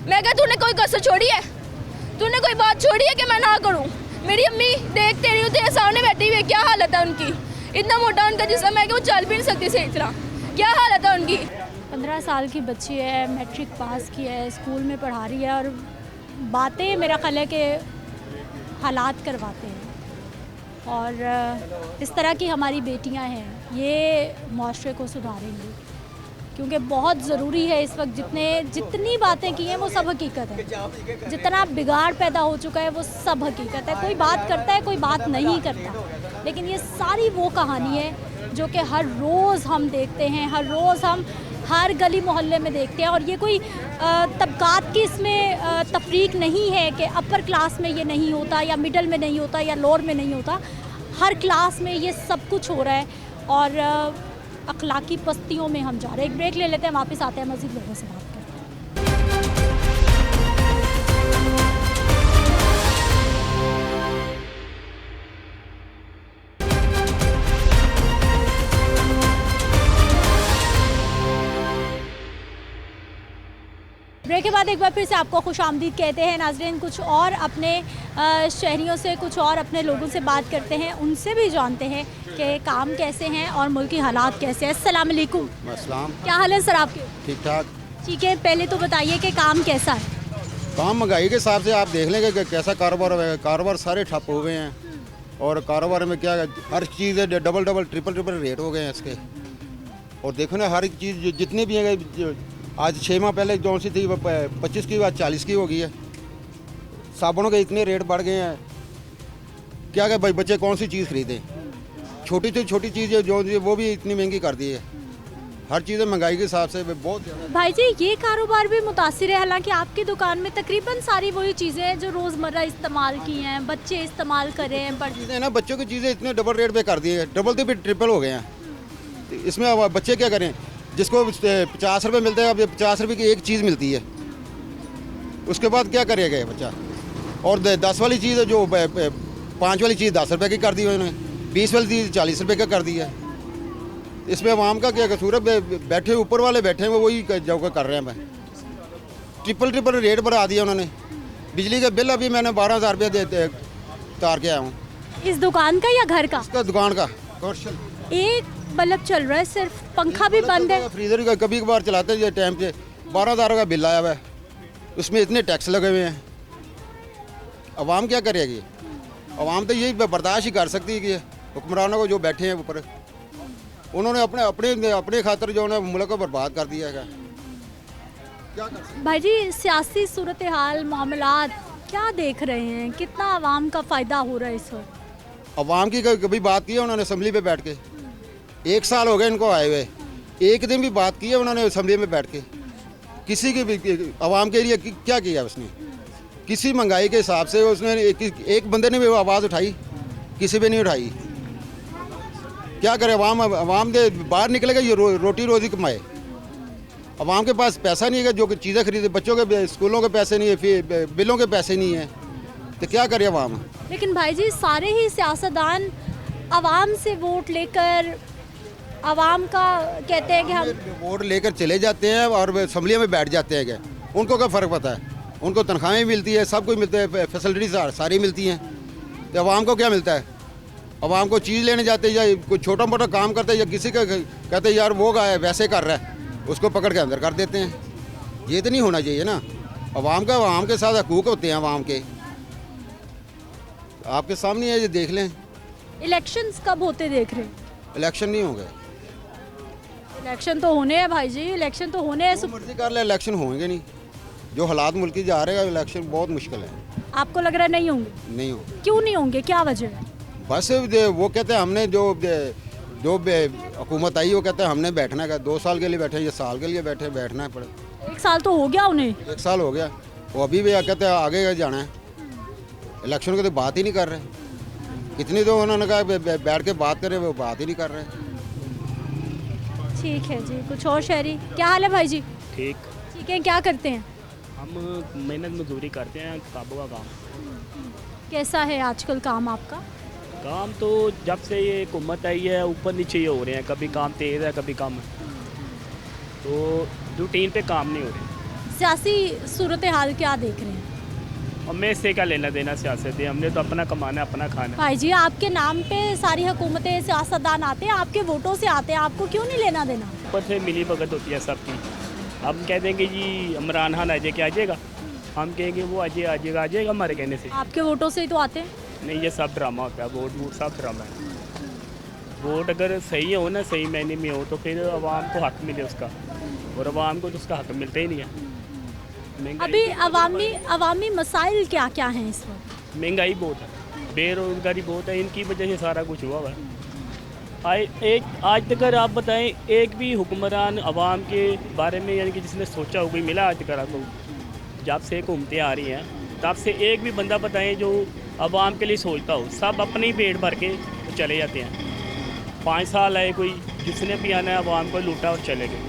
[SPEAKER 3] मैं कहा तूने कोई कसर छोड़ी है, तूने कोई बात छोड़ी है कि मैं ना करूं। मेरी अम्मी देख तेरी तेरे सामने बैठी हुई है, क्या हालत है उनकी, इतना मोटा उनका जिस्म है कि वो चल भी नहीं सकती सही तरह, क्या हालत है उनकी।
[SPEAKER 1] 15 साल की बच्ची है, मैट्रिक पास की है, स्कूल में पढ़ा रही है, और बातें मेरा ख्याल है कि हालात करवाते हैं। और इस तरह की हमारी बेटियां हैं, ये माशरे को सुधारेंगी, क्योंकि बहुत ज़रूरी है इस वक्त। जितनी बातें की हैं वो सब हकीकत है, जितना बिगाड़ पैदा हो चुका है वो सब हकीकत है। कोई बात करता है, कोई बात नहीं करता, लेकिन ये सारी वो कहानी है जो कि हर रोज़ हम देखते हैं, हर रोज़ हम हर गली मोहल्ले में देखते हैं। और ये कोई तबकात की इसमें तफरीक नहीं है कि अपर क्लास में ये नहीं होता, या मिडल में नहीं होता, या लोअर में नहीं होता। हर क्लास में ये सब कुछ हो रहा है, और अखलाकी पस्तियों में हम जा रहे हैं। एक ब्रेक ले लेते हैं, वापस आते हैं, मज़ीद लोगों से बात करते हैं। ब्रेक के बाद एक बार फिर से आपको खुशामदीद कहते हैं नाज़रीन। कुछ और अपने शहरियों से, कुछ और अपने लोगों से बात करते हैं, उनसे भी जानते हैं कि काम कैसे हैं और मुल्की हालात कैसे हैं। अस्सलाम वालेकुम।
[SPEAKER 4] अस्सलाम।
[SPEAKER 1] क्या हाल है सर आपके?
[SPEAKER 4] ठीक ठाक।
[SPEAKER 1] ठीक है, पहले तो बताइए कि काम कैसा है?
[SPEAKER 4] काम महंगाई के हिसाब से आप देख लेंगे कि कैसा कारोबार है। कारोबार सारे ठप हो गए हैं, और कारोबार में क्या हर चीज़ डबल ट्रिपल रेट हो गए हैं इसके। और देखो ना हर एक चीज़ जितनी भी है, आज 6 माह पहले जो सी थी 25 की, आज 40 की हो गई है। साबुनों के इतने रेट बढ़ गए हैं, क्या क्या भाई बच्चे कौन सी चीज़ खरीदें। छोटी से छोटी चीज़ है जो वो भी इतनी महंगी कर दी है। हर चीज़ महंगाई के हिसाब से बहुत ज़्यादा।
[SPEAKER 1] भाई जी ये कारोबार भी मुतासिर है, हालांकि आपकी दुकान में तकरीबन सारी वही चीज़ें हैं जो रोज़मर्रा इस्तेमाल की हैं, बच्चे इस्तेमाल कर रहे हैं। पर
[SPEAKER 4] चीज़ें ना बच्चों की चीज़ें इतने डबल रेट पे कर दी है, डबल तो भी ट्रिपल हो गए हैं। तो इसमें अब बच्चे क्या करें, जिसको 50 रुपये मिलते हैं अब 50 रुपये की एक चीज़ मिलती है, उसके बाद क्या करेगा बच्चा। और 10 वाली चीज़ जो 5 वाली चीज़ 10 रुपये की कर दी उन्होंने, 20 वाली चीज़ 40 रुपये का कर दी है। इसमें आवाम का क्या कसूर है, बैठे ऊपर वाले बैठे हैं वही जो कर रहे हैं। मैं ट्रिपल रेट बढ़ा दिया उन्होंने। बिजली का बिल अभी मैंने 12,000 रुपये तार के आया हूँ।
[SPEAKER 1] इस दुकान का या घर का?
[SPEAKER 4] इसका दुकान का कमर्शियल।
[SPEAKER 1] एक बल्ब चल रहा है सिर्फ, पंखा भी बंद है।
[SPEAKER 4] फ्रीजर का कभी कभार चलाते हैं टाइम पे 12,000 का बिल आया हुआ है, उसमें इतने टैक्स लगे हुए हैं। अवाम क्या करेगी? अवाम तो यही बर्दाश्त ही कर सकती है कि हुक्मरानों को जो बैठे हैं ऊपर, उन्होंने अपने खातर जो है मुल्क को बर्बाद कर दिया है। क्या कर सकते?
[SPEAKER 1] भाई जी सियासी सूरत हाल मामलात क्या देख रहे हैं, कितना आवाम का फ़ायदा हो रहा है इस वक्त?
[SPEAKER 4] अवाम की कभी बात की है उन्होंने असम्बली पे बैठ के? 1 साल हो गए इनको आए हुए, एक दिन भी बात की है उन्होंने असम्बली में बैठ के? किसी की भी अवाम के लिए क्या किया उसने? किसी महंगाई के हिसाब से उसने एक बंदे ने भी आवाज़ उठाई? किसी भी नहीं उठाई। क्या करे अवाम दे बाहर निकलेगा ये रोटी रोज़ी कमाए। अवाम के पास पैसा नहीं है जो कि चीज़ें खरीदे, बच्चों के स्कूलों के पैसे नहीं है, फिर बिलों के पैसे नहीं है, तो क्या करे अवाम?
[SPEAKER 1] लेकिन भाई जी सारे ही सियासतदान आवाम से वोट लेकर, आवाम का कहते हैं कि हम
[SPEAKER 4] वोट लेकर चले जाते हैं और असम्बली में बैठ जाते हैं। क्या उनको क्या फ़र्क पता है? उनको तनख्वाहें मिलती है, सब कुछ मिलता है, फैसिलिटीज सारी मिलती हैं। तो अवाम को क्या मिलता है? अवाम को चीज़ लेने जाते या कोई छोटा मोटा काम करते या किसी का कहते यार वो गाय वैसे कर रहा है, उसको पकड़ के अंदर कर देते हैं। ये तो नहीं होना चाहिए ना। अवाम के साथ हकूक़ होते हैं अवाम के, आपके सामने है, ये देख लें।
[SPEAKER 1] इलेक्शंस कब होते देख रहे हैं?
[SPEAKER 4] इलेक्शन नहीं होंगे।
[SPEAKER 1] इलेक्शन तो होने हैं भाई जी, इलेक्शन तो होने हैं।
[SPEAKER 4] जो मर्जी कर ले, इलेक्शन होंगे नहीं। जो हालात मुल्क की जा रहे हैं, इलेक्शन बहुत मुश्किल है।
[SPEAKER 1] आपको लग रहा है नहीं होंगे?
[SPEAKER 4] नहीं होंगे।
[SPEAKER 1] क्यों नहीं होंगे, क्या वजह है?
[SPEAKER 4] बस वो कहते हैं हमने जो हुकूमत आई वो कहते हैं हमने बैठना है, 2 साल के लिए बैठे या साल के लिए बैठना है पड़े।
[SPEAKER 1] 1 साल तो हो गया उन्हें।
[SPEAKER 4] 1 साल हो गया, वो अभी भी कहते हैं आगे जाना है। इलेक्शन की तो बात ही नहीं कर रहे। कितनी तो उन्होंने कहा बैठ के बात करें, वो बात ही नहीं कर रहे।
[SPEAKER 1] ठीक है जी, कुछ और शहरी, क्या हाल है भाई जी?
[SPEAKER 5] ठीक
[SPEAKER 1] ठीक है, क्या करते हैं?
[SPEAKER 5] हम मेहनत मजदूरी करते हैं, किताबों का काम।
[SPEAKER 1] कैसा है आजकल काम आपका?
[SPEAKER 5] काम तो जब से ये हुकूमत आई है ऊपर नीचे ही हो रहे हैं, कभी काम तेज़ है कभी कम है, तो रूटीन पे काम नहीं हो रहे।
[SPEAKER 1] सियासी सूरत हाल क्या देख रहे हैं?
[SPEAKER 5] हमें इससे क्या लेना देना सियासत है, हमने तो अपना कमाना अपना खाना।
[SPEAKER 1] भाई जी आपके नाम पे सारी हुकूमतें, सियासतदान आते हैं, आपके वोटों से आते हैं, आपको क्यों नहीं लेना देना?
[SPEAKER 5] ऊपर से मिली भगत होती है सबकी। हम कह देंगे जी इमरान खान आ जाए, आ जाएगा, हम कहेंगे वो आ जाएगा हमारे कहने से।
[SPEAKER 1] आपके वोटों से ही तो आते हैं।
[SPEAKER 5] नहीं, ये सब ड्रामा होता है, वोट सब ड्रामा है। वोट अगर सही हो ना, सही मायने में हो, तो फिर आवाम को हक मिले उसका, और आवाम को तो उसका हक मिलता ही नहीं है।
[SPEAKER 1] अभी अवामी मसाइल क्या क्या हैं इस वक्त?
[SPEAKER 5] महंगाई बहुत है, बेरोजगारी बहुत है, इनकी वजह से सारा कुछ हुआ हुआ है। आज तक अगर आप बताएं एक भी हुक्मरान आवाम के बारे में यानी कि जिसने सोचा हो कोई मिला आज तक आपको? जब से हुकूमतें आ रही हैं तब से एक भी बंदा बताएं जो आवाम के लिए सोचता हो। सब अपने ही पेट भर के तो चले जाते हैं। 5 साल आए कोई, जिसने भी आना है आवाम को लूटा और चले गए।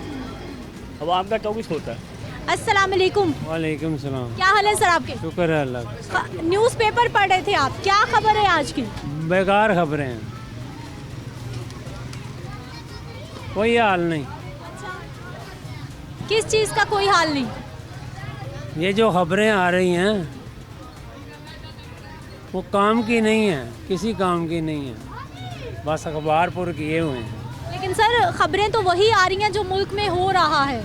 [SPEAKER 5] आवाम का क्या कुछ होता है।
[SPEAKER 1] अस्सलाम वालेकुम।
[SPEAKER 6] वालेकुम सलाम।
[SPEAKER 1] क्या हाल है सर आपके?
[SPEAKER 6] शुक्र है अल्लाह का।
[SPEAKER 1] न्यूज़पेपर पढ़ रहे थे आप, क्या खबर है आज की?
[SPEAKER 6] बेकार खबरें हैं, कोई हाल नहीं।
[SPEAKER 1] किस चीज़ का कोई हाल नहीं?
[SPEAKER 6] ये जो खबरें आ रही हैं वो काम की नहीं है, किसी काम की नहीं है, बस अखबार पुर किए हुए हैं।
[SPEAKER 1] लेकिन सर खबरें तो वही आ रही हैं जो मुल्क में हो रहा है।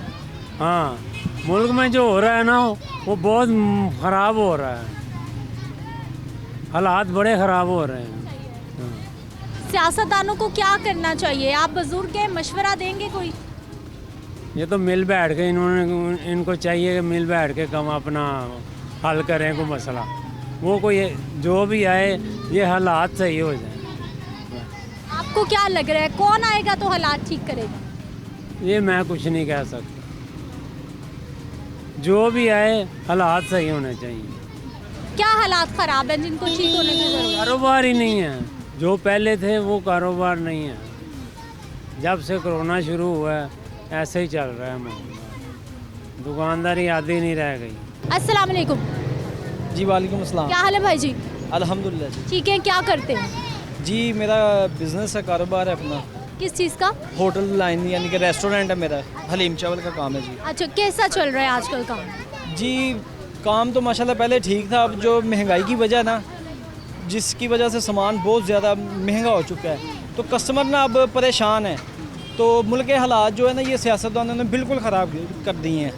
[SPEAKER 6] हाँ, मुल्क में जो हो रहा है ना वो बहुत ख़राब हो रहा है, हालात बड़े ख़राब हो रहे हैं।
[SPEAKER 1] सियासतदानों को क्या करना चाहिए? आप बुजुर्ग हैं, मशवरा देंगे कोई?
[SPEAKER 6] ये तो मिल बैठ के इनको चाहिए कि मिल बैठ के कम अपना हल करें कोई मसला। वो कोई जो भी आए ये हालात सही हो जाए।
[SPEAKER 1] आपको क्या लग रहा है कौन आएगा तो हालात ठीक करेगा?
[SPEAKER 6] ये मैं कुछ नहीं कह सकता। जो भी आए हालात सही होने चाहिए।
[SPEAKER 1] क्या हालात खराब हैं जिनको ठीक होने की जरूरत है?
[SPEAKER 6] कारोबार ही नहीं है, जो पहले थे वो कारोबार नहीं है। जब से कोरोना शुरू हुआ है ऐसे ही चल रहा है मामला, दुकानदारी आधी नहीं रह गई।
[SPEAKER 1] अस्सलाम वालेकुम।
[SPEAKER 7] जी वालेकुम अस्सलाम।
[SPEAKER 1] क्या हाल है भाई जी?
[SPEAKER 7] अल्हम्दुलिल्लाह जी।
[SPEAKER 1] ठीक है, क्या करते हैं?
[SPEAKER 7] जी मेरा बिज़नेस है, कारोबार है अपना,
[SPEAKER 1] किस चीज़ का?
[SPEAKER 7] होटल लाइन यानी कि रेस्टोरेंट है मेरा, हलीम चावल का काम है जी।
[SPEAKER 1] अच्छा, कैसा चल रहा है आजकल काम?
[SPEAKER 7] जी काम तो माशाल्लाह पहले ठीक था, अब जो महंगाई की वजह ना, जिसकी वजह से सामान बहुत ज़्यादा महंगा हो चुका है, तो कस्टमर ना अब परेशान है। तो मुल्क के हालात जो है ना ये सियासतदानों ने बिल्कुल ख़राब कर दिए हैं,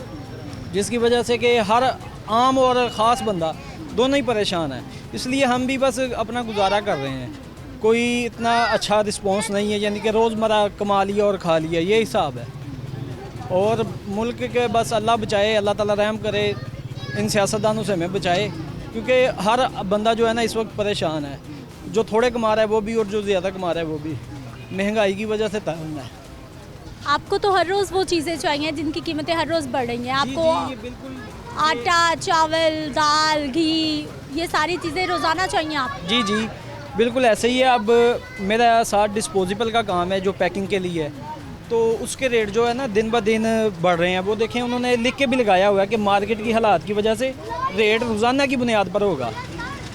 [SPEAKER 7] जिसकी वजह से कि हर आम और ख़ास बंदा दोनों ही परेशान है। इसलिए हम भी बस अपना गुजारा कर रहे हैं। कोई इतना अच्छा रिस्पॉन्स नहीं है, यानी कि रोज़मर्रा कमा लिया और खा लिया, ये हिसाब है। और मुल्क के बस अल्लाह बचाए, अल्लाह ताला रहम करे, इन सियासतदानों से हमें बचाए, क्योंकि हर बंदा जो है ना इस वक्त परेशान है। जो थोड़े कमा रहा है वो भी और जो ज़्यादा कमा रहा है वो भी, महंगाई की वजह से तंग है।
[SPEAKER 1] आपको तो हर रोज़ वो चीज़ें चाहिए जिनकी कीमतें हर रोज़ बढ़ रही हैं। आपको
[SPEAKER 7] ये बिल्कुल
[SPEAKER 1] आटा, चावल, दाल, घी, ये सारी चीज़ें रोज़ाना चाहिए आपको?
[SPEAKER 7] जी जी बिल्कुल ऐसे ही है। अब मेरा साथ डिस्पोजेबल का काम है जो पैकिंग के लिए है, तो उसके रेट जो है ना दिन ब दिन बढ़ रहे हैं। वो देखें उन्होंने लिख के भी लगाया हुआ है कि मार्केट की हालात की वजह से रेट रोज़ाना की बुनियाद पर होगा,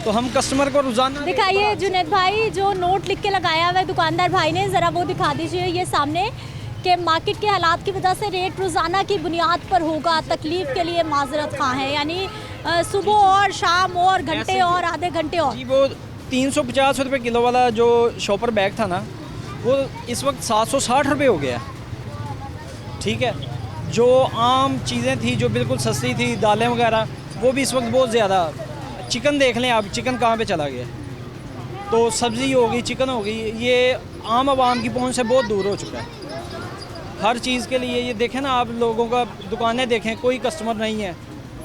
[SPEAKER 7] तो हम कस्टमर को रोज़ाना
[SPEAKER 1] दिखाइए जुनैद भाई, जो नोट लिख के लगाया हुआ है दुकानदार भाई ने, ज़रा वो दिखा दीजिए ये सामने, कि मार्केट के हालात की वजह से रेट रोज़ाना की बुनियाद पर होगा। तकलीफ़ के लिए माजरत खां है, यानी सुबह और शाम और घंटे और आधे घंटे और।
[SPEAKER 7] जी वो 350 रुपये किलो वाला जो शॉपर बैग था ना, वो इस वक्त 760 रुपये हो गया। ठीक है, जो आम चीज़ें थी जो बिल्कुल सस्ती थी, दालें वगैरह, वो भी इस वक्त बहुत ज़्यादा। चिकन देख लें आप, चिकन कहाँ पे चला गया। तो सब्ज़ी हो गई, चिकन हो गई, ये आम आवाम की पहुंच से बहुत दूर हो चुका है हर चीज़ के लिए। ये देखें ना आप, लोगों का दुकानें देखें, कोई कस्टमर नहीं है,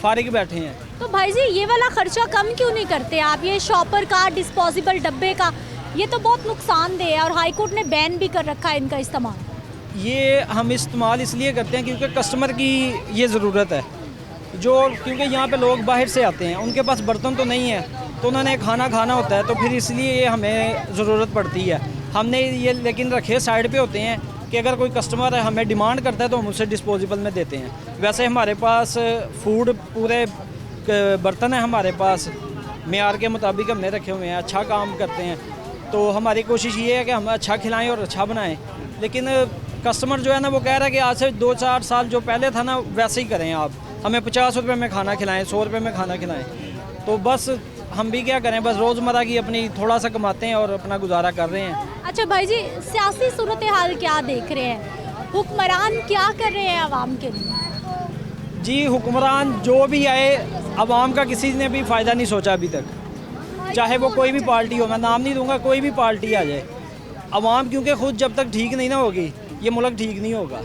[SPEAKER 7] फारिग बैठे हैं।
[SPEAKER 1] तो भाई जी ये वाला खर्चा कम क्यों नहीं करते आप? ये शॉपर का, डिस्पोजेबल डब्बे का, ये तो बहुत नुकसानदेह है और हाई कोर्ट ने बैन भी कर रखा है इनका इस्तेमाल।
[SPEAKER 7] ये हम इस्तेमाल इसलिए करते हैं क्योंकि कस्टमर की ये ज़रूरत है, जो क्योंकि यहाँ पे लोग बाहर से आते हैं, उनके पास बर्तन तो नहीं है, तो उन्होंने खाना खाना होता है, तो फिर इसलिए ये हमें ज़रूरत पड़ती है। हमने ये लेकिन रखे साइड पे होते हैं कि अगर कोई कस्टमर हमें डिमांड करता है तो हम उसे डिस्पोजेबल में देते हैं। वैसे हमारे पास फूड पूरे बर्तन है हमारे पास, मेयार के मुताबिक हमने रखे हुए हैं, अच्छा काम करते हैं। तो हमारी कोशिश ये है कि हम अच्छा खिलाएं और अच्छा बनाएं। लेकिन कस्टमर जो है ना वो कह रहा है कि आज से 2-4 साल जो पहले था ना वैसे ही करें आप, हमें 50 रुपये में खाना खिलाएं, 100 रुपये में खाना खिलाएं। तो बस हम भी क्या करें, बस रोज़मर्रा की अपनी थोड़ा सा कमाते हैं और अपना गुजारा कर रहे हैं।
[SPEAKER 1] अच्छा भाई जी, सियासी सूरत हाल क्या देख रहे हैं? हुक्मरान क्या कर रहे हैं आवाम के लिए?
[SPEAKER 7] जी हुक्मरान जो भी आए, आवाम का किसी ने भी फ़ायदा नहीं सोचा अभी तक, चाहे वो कोई भी पार्टी हो, मैं नाम नहीं दूंगा, कोई भी पार्टी आ जाए। आवाम क्योंकि खुद जब तक ठीक नहीं ना होगी ये मुल्क ठीक नहीं होगा।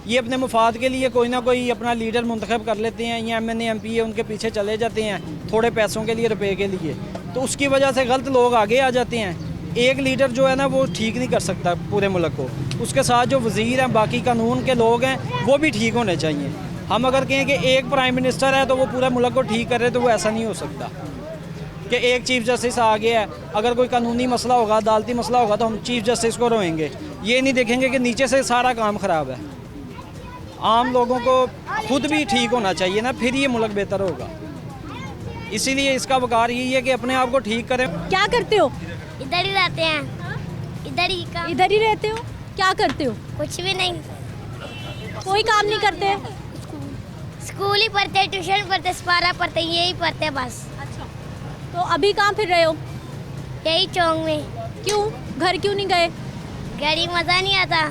[SPEAKER 7] ये अपने मुफाद के लिए कोई ना कोई अपना लीडर मुंतखब कर लेते हैं, या MNA MP है उनके पीछे चले जाते हैं थोड़े पैसों के लिए, रुपए के लिए, तो उसकी वजह से गलत लोग आगे आ जाते हैं। एक लीडर जो है ना वो ठीक नहीं कर सकता पूरे मुल्क को, उसके साथ जो वज़ीर हैं, बाकी कानून के लोग हैं, वो भी ठीक होने चाहिए। हम अगर कहें कि एक प्राइम मिनिस्टर है तो वो पूरे मुल्क को ठीक कर रहे, तो वो ऐसा नहीं हो सकता कि एक चीफ़ जस्टिस आ गया है, अगर कोई कानूनी मसला होगा, अदालती मसला होगा तो हम चीफ़ जस्टिस को रोएंगे, ये नहीं देखेंगे कि नीचे से सारा काम ख़राब है। आम लोगों को खुद भी ठीक होना चाहिए ना, फिर ये मुल्क बेहतर होगा। इसीलिए इसका वकार यही है कि अपने आप को ठीक करें।
[SPEAKER 1] क्या करते हो?
[SPEAKER 8] इधर ही रहते हैं,
[SPEAKER 1] इधर ही रहते हो? क्या करते हो?
[SPEAKER 8] कुछ भी नहीं,
[SPEAKER 1] कोई काम नहीं करते?
[SPEAKER 8] स्कूल ही पढ़ते, ट्यूशन पढ़ते, स्पारा पढ़ते, यही पढ़ते बस।
[SPEAKER 1] अच्छा, तो अभी कहाँ फिर रहे हो?
[SPEAKER 8] यही चौक में।
[SPEAKER 1] क्यों, घर क्यों नहीं गए?
[SPEAKER 8] घर ही मज़ा नहीं आता।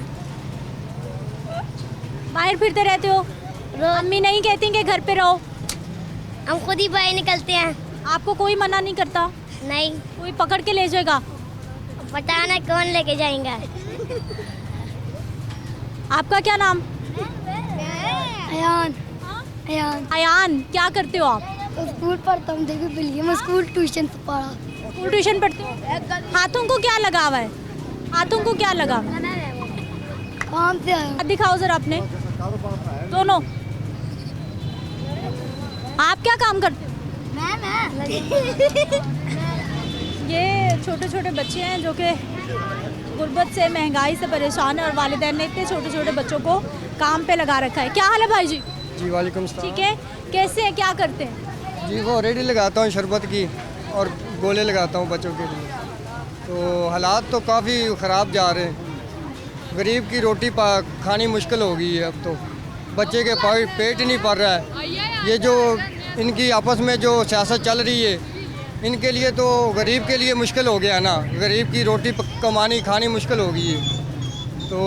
[SPEAKER 1] बाहर फिरते रहते हो? अम्मी नहीं कहती कि घर पे रहो?
[SPEAKER 8] हम खुद ही बाहर निकलते हैं।
[SPEAKER 1] आपको कोई मना नहीं करता?
[SPEAKER 8] नहीं,
[SPEAKER 1] कोई पकड़ के ले जाएगा?
[SPEAKER 8] पता नहीं कौन लेके जाएगा।
[SPEAKER 1] आपका क्या नाम?
[SPEAKER 8] अयान। अयान।
[SPEAKER 1] अयान, क्या करते हो आप?
[SPEAKER 8] स्कूल पढ़ता हूँ, देखो बिल्ली मैं स्कूल ट्यूशन से पढ़ा।
[SPEAKER 1] स्कूल ट्यूशन पढ़ते हो? हाथों को क्या लगा हुआ है? हाथों को क्या लगा हुआ है?
[SPEAKER 8] काम से आया।
[SPEAKER 1] दिखाओ जरा अपने दोनों। आप क्या काम करते हो? ये छोटे छोटे बच्चे हैं जो कि गुर्बत से, महंगाई से परेशान है और वालिदैन ने इतने छोटे छोटे बच्चों को काम पे लगा रखा है। क्या हाल है भाई जी?
[SPEAKER 9] जी वालेकुम सलाम।
[SPEAKER 1] ठीक है, कैसे हैं, क्या करते हैं?
[SPEAKER 9] जी वो रेडी लगाता हूँ शरबत की और गोले लगाता हूँ बच्चों के लिए। तो हालात तो काफ़ी ख़राब जा रहे हैं। गरीब की रोटी खानी मुश्किल हो गई है। अब तो बच्चे के पेट ही नहीं भर रहा है। ये जो इनकी आपस में जो सियासत चल रही है, इनके लिए तो गरीब के लिए मुश्किल हो गया ना। गरीब की रोटी कमानी खानी मुश्किल हो गई है। तो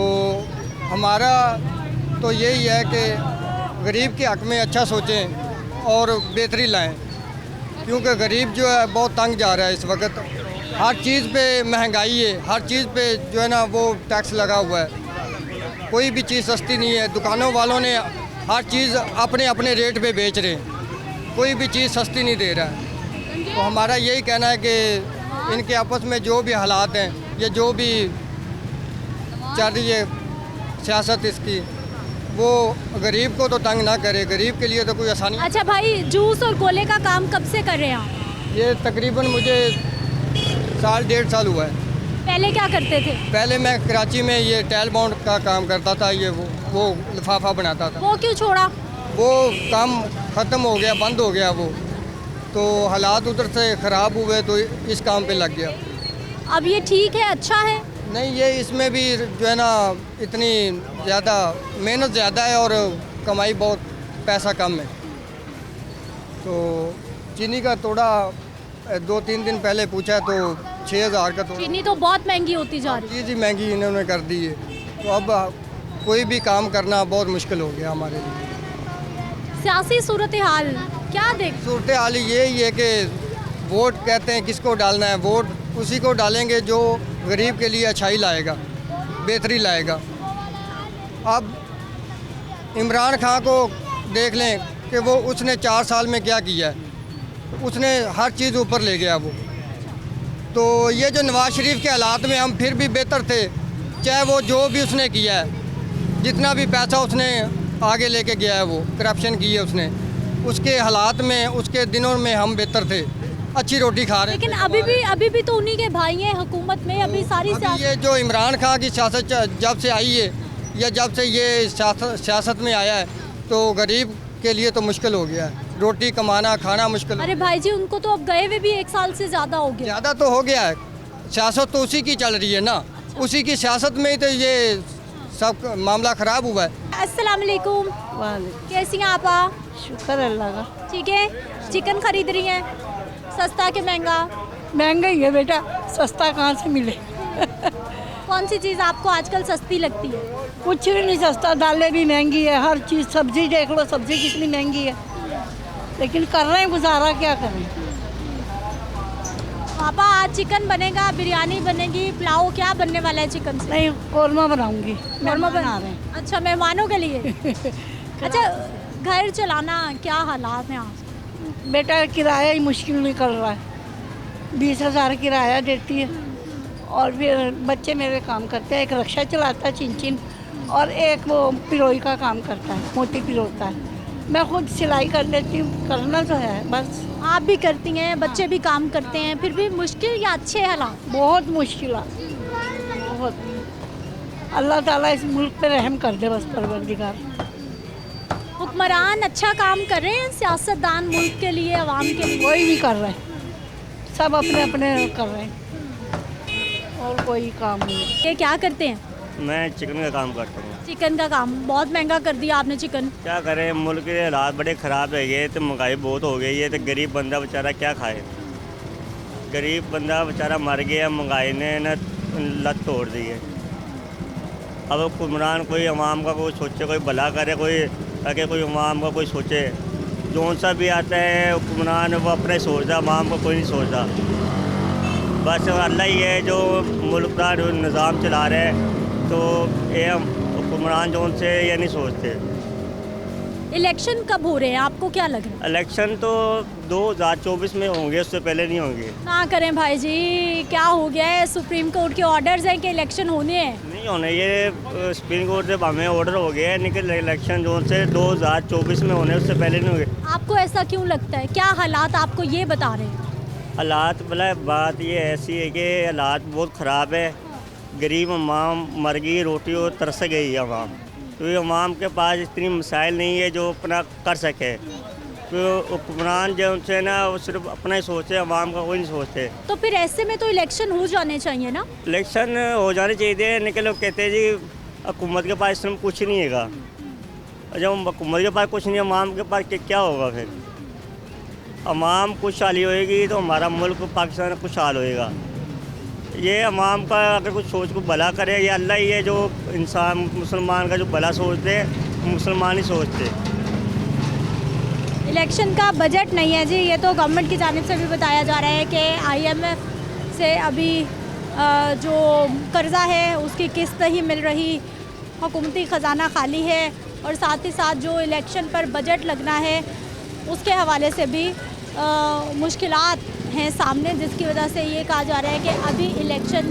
[SPEAKER 9] हमारा तो यही है कि गरीब के हक़ में अच्छा सोचें और बेहतरी लाएं, क्योंकि गरीब जो है बहुत तंग जा रहा है इस वक्त। हर चीज़ पे महंगाई है, हर चीज़ पे जो है ना वो टैक्स लगा हुआ है। कोई भी चीज़ सस्ती नहीं है। दुकानों वालों ने हर चीज़ अपने अपने रेट पे बेच रहे हैं, कोई भी चीज़ सस्ती नहीं दे रहा है। तो हमारा यही कहना है कि इनके आपस में जो भी हालात हैं, ये जो भी चल रही है सियासत इसकी, वो गरीब को तो तंग ना करे। गरीब के लिए तो कोई आसानी।
[SPEAKER 1] अच्छा भाई, जूस और गोले का काम कब से कर रहे हैं आप?
[SPEAKER 9] ये तकरीबन मुझे 1.5 साल हुआ है।
[SPEAKER 1] पहले क्या करते थे?
[SPEAKER 9] पहले मैं कराची में ये टैल बाउंड का काम करता था। ये वो लिफाफा बनाता था।
[SPEAKER 1] वो क्यों छोड़ा?
[SPEAKER 9] वो काम ख़त्म हो गया, बंद हो गया वो। तो हालात उधर से ख़राब हुए तो इस काम पे लग गया।
[SPEAKER 1] अब ये ठीक है, अच्छा है?
[SPEAKER 9] नहीं, ये इसमें भी जो है ना इतनी ज़्यादा मेहनत ज़्यादा है और कमाई बहुत, पैसा कम है। तो चीनी का तोड़ा 2-3 दिन पहले पूछा तो 6,000 का तोड़ा।
[SPEAKER 1] चीनी तो बहुत महंगी होती जा रही है।
[SPEAKER 9] जी महंगी इन्होंने कर दी है। तो अब कोई भी काम करना बहुत मुश्किल हो गया हमारे लिए।
[SPEAKER 1] सियासी सूरत हाल क्या देख?
[SPEAKER 9] सूरत हाल यही है कि वोट कहते हैं किसको डालना है, वोट उसी को डालेंगे जो गरीब के लिए अच्छाई लाएगा, बेहतरी लाएगा। अब इमरान खान को देख लें कि वो उसने 4 साल में क्या किया है। उसने हर चीज़ ऊपर ले गया वो। तो ये जो नवाज शरीफ के हालात में हम फिर भी बेहतर थे, चाहे वो जो भी उसने किया है, जितना भी पैसा उसने आगे लेके गया है, वो करप्शन की है उसने, उसके हालात में, उसके दिनों में हम बेहतर थे, अच्छी रोटी खा रहे।
[SPEAKER 1] लेकिन अभी भी तो उन्हीं के भाई हैं हुकूमत में। अभी सारी
[SPEAKER 9] ये जो इमरान खान की सियासत जब से आई है या जब से ये सियासत में आया है, तो गरीब के लिए तो मुश्किल हो गया है। रोटी कमाना खाना मुश्किल।
[SPEAKER 1] अरे भाई जी, उनको तो अब गए हुए भी 1 साल से ज़्यादा हो गया।
[SPEAKER 9] ज़्यादा तो हो गया है। सियासत तो उसी की चल रही है ना। उसी की सियासत में ही तो ये सब मामला ख़राब हुआ है।
[SPEAKER 1] अस्सलाम वालेकुम। कैसी हैं आप?
[SPEAKER 10] शुक्र अल्लाह का।
[SPEAKER 1] ठीक है। चिकन खरीद रही हैं? सस्ता कि महंगा?
[SPEAKER 10] महंगा ही है बेटा, सस्ता कहाँ से मिले।
[SPEAKER 1] कौन सी चीज़ आपको आजकल सस्ती लगती है?
[SPEAKER 10] कुछ भी नहीं सस्ता, दालें भी महंगी है, हर चीज़, सब्जी देख लो, सब्जी कितनी महंगी है, लेकिन कर रहे हैं गुजारा, क्या करें।
[SPEAKER 1] पापा आज चिकन बनेगा, बिरयानी बनेगी, पुलाव, क्या बनने वाला है चिकन से?
[SPEAKER 10] नहीं, कौरमा बनाऊंगी।
[SPEAKER 1] कौरमा
[SPEAKER 10] बना रहे हैं।
[SPEAKER 1] अच्छा, मेहमानों के लिए। अच्छा, घर चलाना क्या हालात हैं आज?
[SPEAKER 10] बेटा किराया ही मुश्किल निकल रहा है। 20,000 किराया देती है और फिर बच्चे मेरे काम करते हैं। एक रिक्शा चलाता है चिन और एक वो पिरोई का काम करता है, मोती पिरोता है। मैं खुद सिलाई कर लेती हूँ, करना तो है बस।
[SPEAKER 1] आप भी करती हैं, बच्चे भी काम करते हैं, फिर भी मुश्किल या अच्छे हालात?
[SPEAKER 10] बहुत मुश्किल, बहुत। अल्लाह ताला इस मुल्क पे रहम कर दे बस, परवरदिगार।
[SPEAKER 1] हुक्मरान अच्छा काम कर रहे हैं, सियासतदान मुल्क के लिए, आवाम के लिए?
[SPEAKER 10] कोई नहीं कर रहे, सब अपने अपने कर रहे हैं और कोई काम नहीं।
[SPEAKER 1] ये क्या करते हैं?
[SPEAKER 11] मैं चिकन का काम करता हूँ।
[SPEAKER 1] चिकन का काम बहुत महंगा कर दिया आपने चिकन।
[SPEAKER 11] क्या करें, मुल्क के हालात बड़े ख़राब है गए, तो महंगाई बहुत हो गई है, तो गरीब बंदा बेचारा क्या खाए। गरीब बंदा बेचारा मर गया, महंगाई ने ना लत तोड़ दी है। अब हुक्मरान कोई अवाम का कोई सोचे, कोई भला करे, कोई ताकि कोई अवाम का कोई सोचे। जौन सा भी आता है हुक्मरान वो अपने सोचता, अवाम का कोई नहीं सोचता। बस अल्लाह ही है जो मुल्क का निज़ाम चला रहा है, तो ये हुक्मरान जो उनसे ये नहीं सोचते।
[SPEAKER 1] इलेक्शन कब हो रहे हैं, आपको क्या लग रहा है?
[SPEAKER 11] इलेक्शन तो 2024 में होंगे, उससे पहले नहीं होंगे।
[SPEAKER 1] ना करें भाई जी, क्या हो गया है? सुप्रीम कोर्ट के ऑर्डर्स हैं कि इलेक्शन होने हैं।
[SPEAKER 11] नहीं होने, ये सुप्रीम कोर्ट से हमें ऑर्डर हो गया है, लेकिन इलेक्शन जो से 2024 में होने, उससे पहले नहीं होंगे।
[SPEAKER 1] आपको ऐसा क्यों लगता है? क्या हालात आपको ये बता रहे हैं?
[SPEAKER 11] हालात मतलब बात ये ऐसी है कि हालात बहुत ख़राब है। गरीब अवाम मर गई, रोटी और तरस गई है अवाम, तो ये अवाम के पास इतनी मसाइल नहीं है जो अपना कर सके। तो हुक्मरान जो उनसे ना वो सिर्फ अपना ही सोचते, अवाम का कोई नहीं सोचते।
[SPEAKER 1] तो फिर ऐसे में तो इलेक्शन हो जाने चाहिए ना?
[SPEAKER 11] इलेक्शन हो जाने चाहिए, लेकिन लोग कहते हैं जी हुकूमत के पास इस समय कुछ नहीं है। जब हुकूमत के पास कुछ नहीं है, अवाम के पास क्या होगा? फिर अवाम खुशहाली होएगी तो हमारा मुल्क पाकिस्तान खुशहाल होएगा। ये अवाम का अगर कुछ सोच को भला करे, ये अल्लाह ही है जो इंसान मुसलमान का जो भला सोचते, मुसलमान ही सोचते।
[SPEAKER 1] इलेक्शन का बजट नहीं है जी, ये तो गवर्नमेंट की जानिब से भी बताया जा रहा है कि IMF से अभी जो कर्ज़ा है उसकी किस्त ही मिल रही, हुकूमती ख़जाना खाली है, और साथ ही साथ जो इलेक्शन पर बजट लगना है उसके हवाले से भी मुश्किलात हैं सामने, जिसकी वजह से ये कहा जा रहा है कि अभी इलेक्शन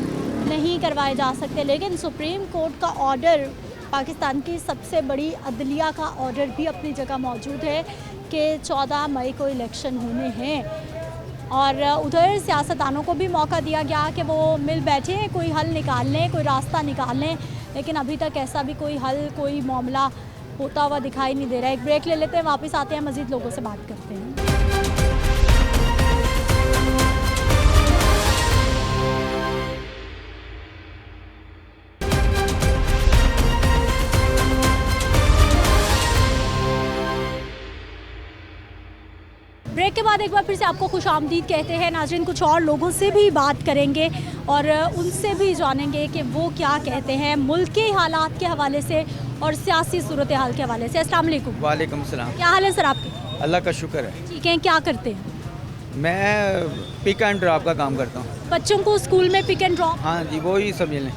[SPEAKER 1] नहीं करवाए जा सकते। लेकिन सुप्रीम कोर्ट का ऑर्डर, पाकिस्तान की सबसे बड़ी अदलिया का ऑर्डर भी अपनी जगह मौजूद है कि 14 मई को इलेक्शन होने हैं, और उधर सियासतदानों को भी मौका दिया गया कि वो मिल बैठे, कोई हल निकाल लें, कोई रास्ता निकाल लें, लेकिन अभी तक ऐसा भी कोई हल, कोई मामला होता हुआ दिखाई नहीं दे रहा है। एक ब्रेक ले लेते हैं, वापस आते हैं, मज़ीद लोगों से बात करते हैं। ब्रेक के बाद एक बार फिर से आपको खुशामदीद कहते हैं। नाज़रीन, कुछ और लोगों से भी बात करेंगे और उनसे भी जानेंगे कि वो क्या कहते हैं मुल्क के हालात के हवाले से और सियासी सूरत हाल के हवाले से। अस्सलाम वालेकुम।
[SPEAKER 12] वालेकुम सलाम।
[SPEAKER 1] क्या हाल है सर आपके?
[SPEAKER 12] अल्लाह का शुक्र है।
[SPEAKER 1] ठीक है, क्या करते हैं?
[SPEAKER 12] मैं पिक एंड ड्रॉप का काम करता हूँ।
[SPEAKER 1] बच्चों को स्कूल में पिक एंड ड्रॉप?
[SPEAKER 12] हाँ जी, वो ही समझ लें।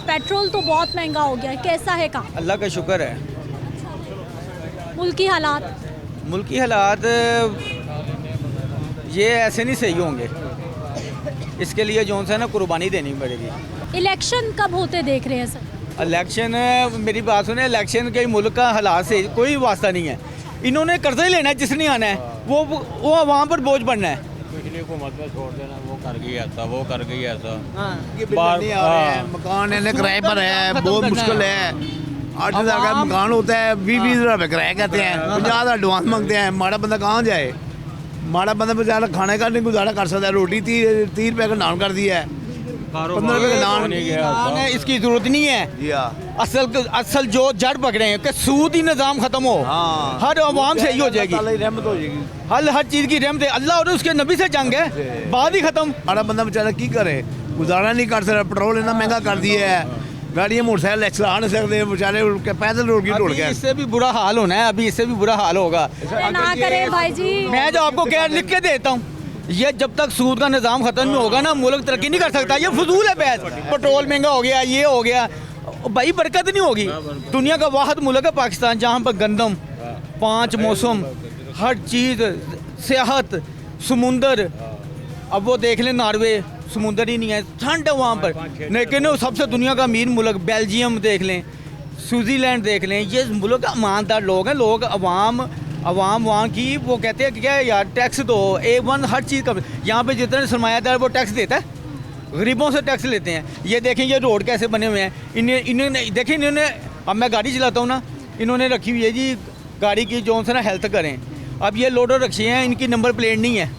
[SPEAKER 1] पेट्रोल तो बहुत महंगा हो गया है, कैसा है काम?
[SPEAKER 12] अल्लाह का शुक्र है।
[SPEAKER 1] मुल्क की हालात?
[SPEAKER 12] मुल्क की हालात ये ऐसे नहीं सही होंगे, इसके लिए जो है ना कुर्बानी देनी पड़ेगी।
[SPEAKER 1] इलेक्शन कब होते देख रहे हैं सर?
[SPEAKER 12] इलेक्शन, मेरी बात सुने, इलेक्शन के मुल्क का हालात से कोई वास्ता नहीं है। इन्होंने कर्जा ही लेना है, जिसने आना है वो वहाँ पर बोझ बनना है।
[SPEAKER 13] पिछली हुकूमत में छोड़ देना, वो कर गई ऐसा, वो कर गई ऐसा।
[SPEAKER 14] मकान इन्हें किराए पर है, बहुत मुश्किल है। 8,000 का मकान होता है, 20-20 हज़ार किराया कहते हैं, 50,000 एडवांस मांगते हैं। माड़ा बंदा कहाँ जाए? माड़ा बंदा बेचारा खाने का नहीं गुजारा कर सकता है। रोटी 30 रुपये का नान कर दिया है, 15 रुपये का नान
[SPEAKER 12] है। इसकी जरूरत नहीं है। असल जो जड़ पकड़े हैं कि सूद ही निज़ाम खत्म हो, हर आवाम सही हो जाएगी,
[SPEAKER 14] रहमत हो जाएगी।
[SPEAKER 12] हर चीज़ की रहमत है। अल्लाह और उसके नबी से जंग है, बाद ही खत्म।
[SPEAKER 14] माड़ा बंदा बेचारा की करे, गुजारा नहीं कर सकता। पेट्रोल इतना महंगा कर दिया है, गाड़ियाँ मोटरसाइकिल चला नहीं सकते, बेचारे पैदल रोड की टूट गए।
[SPEAKER 12] इससे भी बुरा हाल होना है, अभी इससे भी बुरा हाल होगा।
[SPEAKER 1] ना करें भाई जी।
[SPEAKER 12] मैं जो आपको क्या लिख के देता हूँ, ये जब तक सूद का निज़ाम खत्म नहीं होगा ना, मुल्क तरक्की नहीं कर सकता। ये फजूल है बहस। पेट्रोल महंगा हो गया, ये हो गया, भाई बरकत नहीं होगी। दुनिया का वाहिद मुल्क है पाकिस्तान जहाँ पर गंदम, 5 मौसम, हर चीज़, सियाहत, समुंदर। अब वो देख लें, नॉर्वे समुंदर ही नहीं है, ठंड है वहाँ पर। लेकिन सबसे दुनिया का अमीर मुल्क बेल्जियम देख लें, स्विट्ज़रलैंड देख लें, ये मुल्क ईमानदार लोग हैं। लोग अवाम वहाँ की वो कहते हैं कि क्या यार टैक्स दो, A1 हर चीज़ का। यहाँ पे जितने सरमायादार वो टैक्स देता है, गरीबों से टैक्स लेते हैं। ये देखें ये रोड कैसे बने हुए हैं। इन्होंने देखें, इन्होंने, अब मैं गाड़ी चलाता हूँ ना, इन्होंने रखी हुई है जी गाड़ी की जो है ना हेल्थ करें। अब ये लोडर रखे हैं, इनकी नंबर प्लेट नहीं है,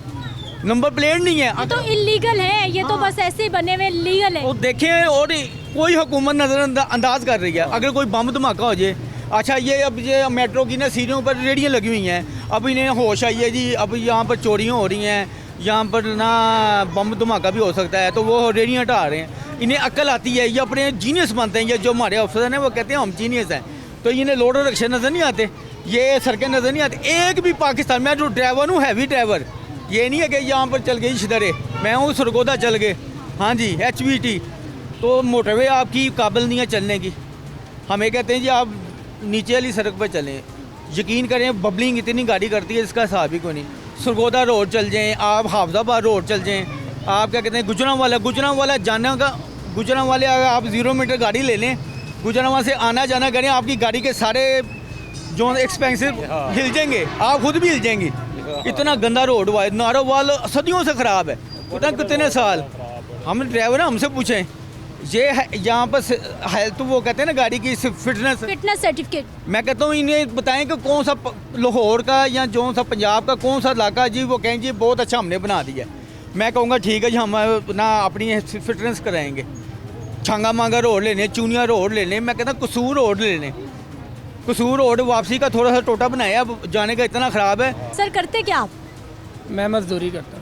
[SPEAKER 12] नंबर प्लेट नहीं है।
[SPEAKER 1] ये तो इलीगल है, ये तो बस ऐसे ही बने हुए लीगल है।
[SPEAKER 12] वो देखें, और कोई हुकूमत नज़रअंदाज कर रही है। अगर कोई बम धमाका हो जाए, अच्छा ये अब ये मेट्रो की ना सीढ़ियों पर रेडियाँ लगी हुई हैं, अब इन्हें होश आई है जी, अब यहाँ पर चोरियाँ हो रही हैं, यहाँ पर ना बम धमाका भी हो सकता है, तो वो रेडियाँ हटा रहे हैं। इन्हें अक्ल आती है, ये अपने जीनियस बनते हैं। ये जो हमारे अफसर हैं वो कहते हैं हम जीनियस हैं, तो इन्हें लोडर रिक्शे नज़र नहीं आते, ये सड़कें नज़र नहीं आती। एक भी पाकिस्तान में जो ड्राइवर हूँ, हैवी ड्राइवर, ये नहीं है कि यहाँ पर चल गई शिदरे, मैं हूँ सरगोदा चल गए, हाँ जी HVT, तो मोटरवे आपकी काबिल नहीं है चलने की। हमें कहते हैं जी आप नीचे वाली सड़क पर चलें, यकीन करें बबलिंग इतनी गाड़ी करती है इसका हिसाब ही कोई नहीं। सरगोदा रोड चल जाएँ, आप हाफजाबाद रोड चल जाएँ, आप क्या कहते हैं गुजरांवाला जाना का, गुजरांवाले अगर आप 0 मीटर गाड़ी ले लें, गुजरांवाला से आना जाना करें, आपकी गाड़ी के सारे जो एक्सपेंसिव हिल जाएंगे, आप खुद भी हिल जाएंगी। इतना गंदा रोड हुआ है, नारोवाल सदियों से ख़राब है, पता कितने साल। हम ड्राइवर हमसे पूछें ये यहाँ पर हेल्थ वो कहते हैं ना गाड़ी की फिटनेस
[SPEAKER 1] सर्टिफिकेट,
[SPEAKER 12] मैं कहता हूँ इन्हें बताएं कि कौन सा लाहौर का या जो सा पंजाब का कौन सा इलाका जी, वो कहें जी बहुत अच्छा हमने बना दिया। मैं कहूँगा ठीक है जी, हम ना अपनी फिटनेस कराएंगे। छांगा मांगा रोड लेने, चूनिया रोड लेने, मैं कहता कसूर रोड लेने, कसूर रोड वापसी का थोड़ा सा टोटा बनाया, अब जाने का इतना ख़राब है।
[SPEAKER 1] सर करते क्या आप?
[SPEAKER 15] मैं मजदूरी करता हूँ।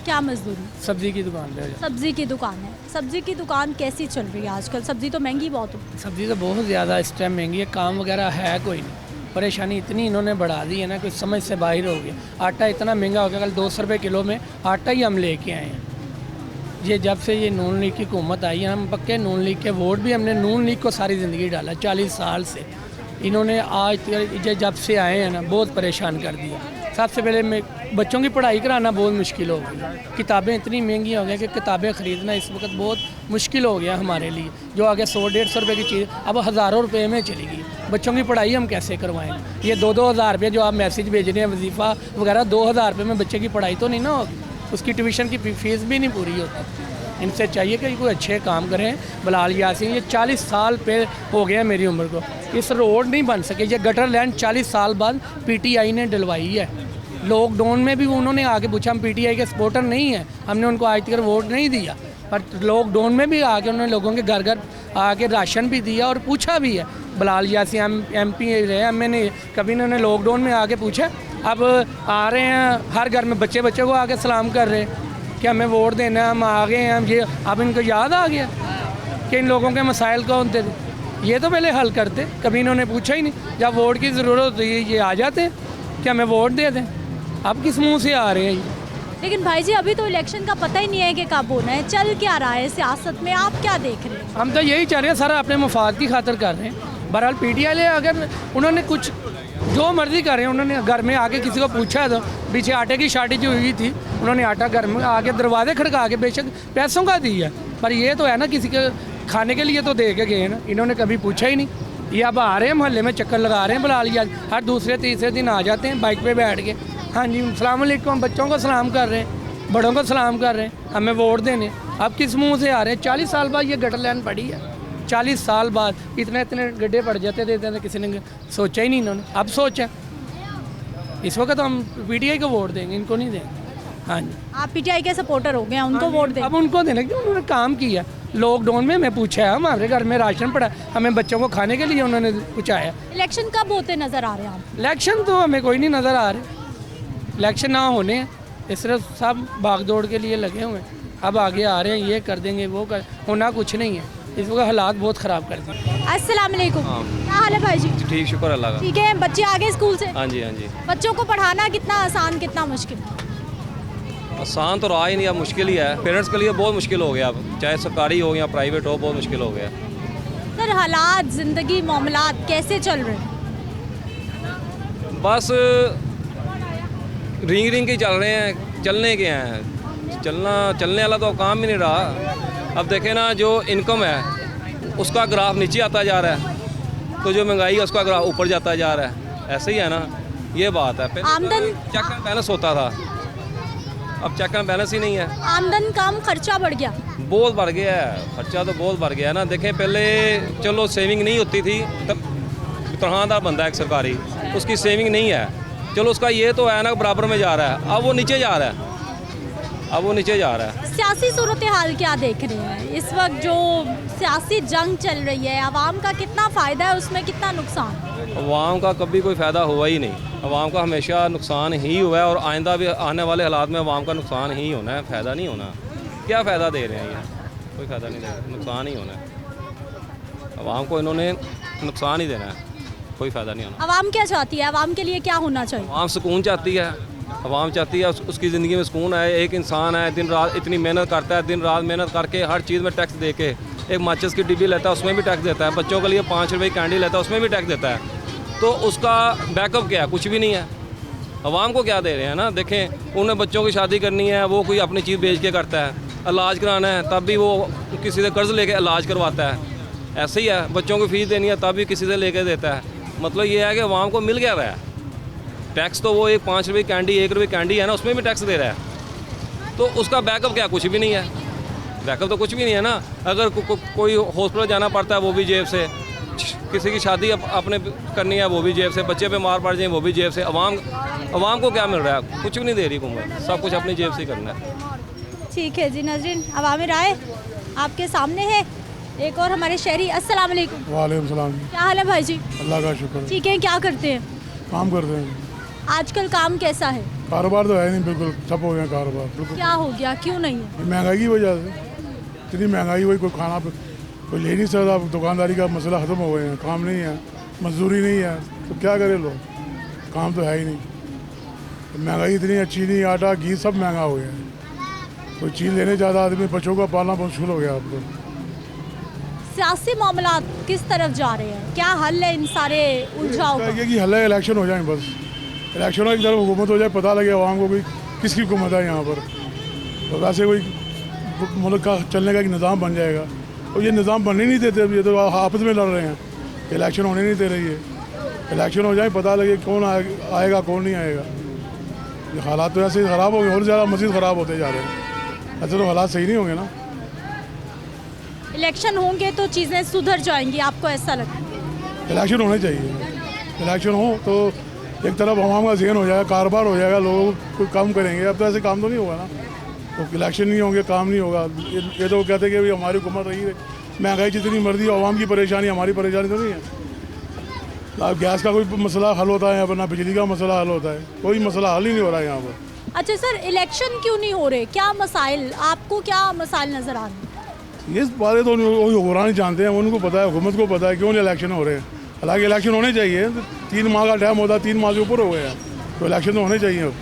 [SPEAKER 1] क्या मजदूरी?
[SPEAKER 15] सब्जी की दुकान पे।
[SPEAKER 1] सब्जी की दुकान है। सब्जी की दुकान कैसी चल रही है आजकल? सब्जी तो महंगी बहुत हो।
[SPEAKER 15] सब्जी तो बहुत ज़्यादा इस टाइम महंगी है, काम वगैरह है कोई नहीं, परेशानी इतनी इन्होंने बढ़ा दी है ना, कुछ समझ से बाहर हो गया। आटा इतना महंगा हो गया, कल 200 रुपये किलो में आटा ही हम लेके आए हैं। ये जब से ये नून लीग की हुकूमत आई है, हम पक्के नून लीग के वोट भी हमने नून लीग को सारी ज़िंदगी डाला 40 साल से। इन्होंने आज जब से आए हैं ना बहुत परेशान कर दिया। सबसे पहले मैं बच्चों की पढ़ाई कराना बहुत मुश्किल हो गई, किताबें इतनी महंगी हो गई कि किताबें ख़रीदना इस वक्त बहुत मुश्किल हो गया हमारे लिए। जो आगे 100-150 रुपये की चीज़ अब हज़ारों रुपये में चली गई। बच्चों की पढ़ाई हम कैसे करवाएं? ये 2-2 हज़ार रुपये जो आप मैसेज भेज रहे हैं वजीफ़ा वगैरह, 2,000 रुपये में बच्चे की पढ़ाई तो नहीं ना होगी, उसकी ट्यूशन की फ़ीस भी नहीं पूरी होती। इनसे चाहिए कि कोई अच्छे काम करें। बिलाल यासीन, ये 40 साल पे हो गया मेरी उम्र को, इस रोड नहीं बन सके। ये गटर लैंड 40 साल बाद PTI ने डलवाई है। लॉकडाउन में भी उन्होंने आके पूछा, हम PTI के सपोर्टर नहीं हैं, हमने उनको आज तक वोट नहीं दिया, पर लॉकडाउन में भी आके उन्होंने लोगों के घर घर आके राशन भी दिया और पूछा भी है। बिलाल यासीन MP रहे, मैंने कभी इन्होंने लॉकडाउन में आके पूछा। अब आ रहे हैं हर घर में बच्चे को आके सलाम कर रहे हैं कि हमें वोट देना, हम आ गए हैं। हम ये अब इनको याद आ गया कि इन लोगों के मसाइल कौन थे, ये तो पहले हल करते। कभी इन्होंने पूछा ही नहीं। जब वोट की ज़रूरत होती है ये आ जाते हैं कि हमें वोट दे दें। अब किस मुंह से आ रहे हैं ये?
[SPEAKER 1] लेकिन भाई जी अभी तो इलेक्शन का पता ही नहीं है कि कब होना है, चल क्या रहा है सियासत में, आप क्या देख रहे हैं?
[SPEAKER 15] हम तो यही चाह रहे हैं, सारा अपने मफाद की खातिर कर रहे हैं। बहरहाल PTI ले, अगर उन्होंने कुछ जो मर्जी कर रहे हैं, उन्होंने घर में आके किसी को पूछा तो पीछे आटे की शार्टेज हुई थी, उन्होंने आटा घर में आके दरवाजे खड़का के बेशक पैसों का दिया, पर ये तो है ना किसी के खाने के लिए तो दे के गए ना, इन्होंने कभी पूछा ही नहीं। ये अब आ रहे हैं मोहल्ले में चक्कर लगा रहे हैं, बुला लिया, हर दूसरे तीसरे दिन आ जाते हैं बाइक पे बैठ के, हाँ जी अस्सलाम वालेकुम, बच्चों को सलाम कर रहे हैं, बड़ों को सलाम कर रहे हैं, हमें वोट देने। अब किस मुँह से आ रहे हैं? 40 साल बाद ये गटर लाइन पड़ी है, 40 साल बाद इतने गड्ढे पड़ जाते थे, किसी ने सोचा ही नहीं इन्होंने। अब सोचा, इस वक्त हम PTI को वोट देंगे, इनको नहीं देंगे। हाँ जी,
[SPEAKER 1] आप PTI के सपोर्टर हो गए हैं, उनको वोट दें?
[SPEAKER 15] अब उनको देना क्यों, उन्होंने काम किया। लॉकडाउन में मैं पूछा है, हमारे घर में राशन पड़ा, हमें बच्चों को खाने के लिए उन्होंने पूछाया।
[SPEAKER 1] इलेक्शन कब होते नज़र आ रहे हैं आप?
[SPEAKER 15] इलेक्शन तो हमें कोई नहीं नज़र आ रहे, इलेक्शन ना होने हैं, इस तरह सब भाग दौड़ के लिए लगे हुए हैं। अब आगे आ रहे हैं, ये कर देंगे वो कर, होना कुछ नहीं है। इस वक्त हालात बहुत ख़राब कर दिए।
[SPEAKER 1] अस्सलाम वालेकुम, क्या हाल है भाई जी?
[SPEAKER 13] ठीक, शुक्र अल्लाह का।
[SPEAKER 1] ठीक है, बच्चे आ गए स्कूल से?
[SPEAKER 13] हाँ जी, हाँ जी।
[SPEAKER 1] बच्चों को पढ़ाना कितना आसान कितना मुश्किल?
[SPEAKER 13] आसान तो रहा ही नहीं, अब मुश्किल ही है। पेरेंट्स के लिए बहुत मुश्किल हो गया, अब चाहे सरकारी हो या प्राइवेट हो, बहुत मुश्किल हो गया।
[SPEAKER 1] सर हालात, ज़िंदगी, मामलात कैसे चल रहे हैं?
[SPEAKER 13] बस रिंग के चल रहे हैं, चलने के हैं, चलने वाला तो काम ही नहीं रहा। अब देखें ना, जो इनकम है उसका ग्राफ नीचे आता जा रहा है, तो जो महंगाई है उसका ग्राफ ऊपर जाता जा रहा है। ऐसे ही है ना, ये बात है।
[SPEAKER 1] आमदन
[SPEAKER 13] चेक एंड बैलेंस होता था, अब चेक एंड बैलेंस ही नहीं है।
[SPEAKER 1] आमदन कम, खर्चा बढ़ गया,
[SPEAKER 13] बहुत बढ़ गया है, खर्चा तो बहुत बढ़ गया है ना। देखें पहले चलो सेविंग नहीं होती थी, तब तनख्वाहदार बंदा है सरकारी, उसकी सेविंग नहीं है, चलो उसका ये तो है ना बराबर में जा रहा है। अब वो नीचे जा रहा है, अब वो नीचे जा रहा है।
[SPEAKER 1] सियासी सूरत हाल क्या देख रहे हैं इस वक्त? जो सियासी जंग चल रही है, आवाम का कितना फ़ायदा है, उसमें कितना नुकसान?
[SPEAKER 13] अवाम का कभी कोई फ़ायदा हुआ ही नहीं, अवाम का हमेशा नुकसान ही हुआ है, और आइंदा भी आने वाले हालात में अवाम का नुकसान ही होना है, फ़ायदा नहीं होना। क्या फ़ायदा दे रहे हैं ये? कोई फ़ायदा नहीं दे रहे, नुकसान ही होना है। अवाम को इन्होंने नुकसान ही देना है, कोई फ़ायदा नहीं होना।
[SPEAKER 1] आवाम क्या चाहती है? आवाम के लिए क्या होना चाहिए?
[SPEAKER 13] आवाम सुकून चाहती है, आवाम चाहती है उसकी ज़िंदगी में सुकून आए। एक इंसान है दिन रात इतनी मेहनत करता है, दिन रात मेहनत करके हर चीज़ में टैक्स दे के, एक माचिस की डिब्बी लेता है उसमें भी टैक्स देता है, बच्चों के लिए 5 रुपये की कैंडी लेता है उसमें भी टैक्स देता है, तो उसका बैकअप क्या है? कुछ भी नहीं है। आवाम को क्या दे रहे हैं ना, देखें उन्हें बच्चों की शादी करनी है, वो कोई अपनी चीज़ बेच के करता है, इलाज कराना है तब भी वो किसी से कर्ज़ लेके इलाज करवाता है, ऐसे ही है। बच्चों को फीस देनी है तब भी किसी से लेके देता है। मतलब ये है कि आवाम को मिल गया हुआ है टैक्स, तो वो एक 5 रुपये कैंडी 1 रुपये कैंडी है ना उसमें भी टैक्स दे रहा है, तो उसका बैकअप क्या? कुछ भी नहीं है। बैकअप तो कुछ भी नहीं है ना। अगर कोई हॉस्पिटल जाना पड़ता है वो भी जेब से, किसी की शादी अपने करनी है वो भी जेब से, बच्चे पे मार पड़ जाए वो भी जेब से। अवाम को क्या मिल रहा है? कुछ भी नहीं दे रही हुकूमत, सब कुछ अपनी जेब से ही करना है।
[SPEAKER 1] ठीक है जी नाज़रीन, अवामी राय आपके सामने है। एक और हमारे शहरी, अस्सलाम वालेकुम।
[SPEAKER 16] वालेकुम सलाम।
[SPEAKER 1] क्या हाल है भाई जी?
[SPEAKER 16] अल्लाह का शुक्र।
[SPEAKER 1] ठीक है, क्या करते हैं?
[SPEAKER 16] काम करते हैं।
[SPEAKER 1] आजकल काम कैसा है?
[SPEAKER 16] कारोबार तो है नहीं, बिल्कुल ठप हो गया कारोबार, बिल्कुल।
[SPEAKER 1] क्या हो गया, क्यों नहीं है?
[SPEAKER 16] महंगाई की वजह से, इतनी महंगाई हुई, कोई खाना कोई ले नहीं सकता, दुकानदारी का मसला ख़त्म हो गए हैं, काम नहीं है, मजदूरी नहीं है, तो क्या करे लोग, काम तो है ही नहीं। महंगाई इतनी है, चीनी आटा घी सब महंगा हो गया है, कोई चीज़ लेने जाता आदमी, बच्चों का पालना मुश्किल हो गया अब तो।
[SPEAKER 1] सियासी मामला किस तरफ जा रहे हैं, क्या हल है इन सारे उलझाव का?
[SPEAKER 16] कि हल है इलेक्शन हो जाए, बस इलेक्शनों की तरफ हुकूमत हो जाए, पता लगे आवाम को कोई किसकी हुकूमत है यहाँ पर, तो वैसे कोई मुल्क का चलने का एक निज़ाम बन जाएगा। और ये निज़ाम बनने नहीं देते, अब ये तो आपस में लड़ रहे हैं, इलेक्शन होने नहीं दे रही है। इलेक्शन हो जाए, पता लगे कौन आएगा कौन नहीं आएगा। ये हालात तो ऐसे ही ख़राब हो गए, और ज़्यादा मज़ीद ख़राब होते जा रहे हैं, ऐसे तो हालात सही नहीं होंगे ना।
[SPEAKER 1] इलेक्शन होंगे तो चीज़ें सुधर जाएंगी, आपको ऐसा लगता है?
[SPEAKER 16] इलेक्शन होने चाहिए, इलेक्शन हो तो एक तरफ आवाम का ज़हन हो जाएगा, कारोबार हो जाएगा, लोग कोई काम करेंगे। अब तो ऐसे काम तो नहीं होगा ना, तो इलेक्शन नहीं होंगे, काम नहीं होगा। ये तो कहते हैं कि हमारी हुकूमत रही है, महंगाई जितनी मर्जी, आवाम की परेशानी हमारी परेशानी तो नहीं है। अब गैस का कोई मसला हल होता है यहाँ पर, ना बिजली का मसला हल होता है, कोई मसला हल ही नहीं हो रहा है यहाँ पर।
[SPEAKER 1] अच्छा सर, इलेक्शन क्यों नहीं हो रहे, क्या मसाइल, आपको क्या मसाइल नज़र आ रहे हैं?
[SPEAKER 16] ये बारे तो हुक्मरान ही जानते हैं, उनको पता है, हुकूमत को पता है क्यों नहीं इलेक्शन हो रहे हैं। हालांकि इलेक्शन होने चाहिए, 3 माह का टाइम होता है, 3 माह के ऊपर हो गया, तो इलेक्शन तो होने चाहिए। अब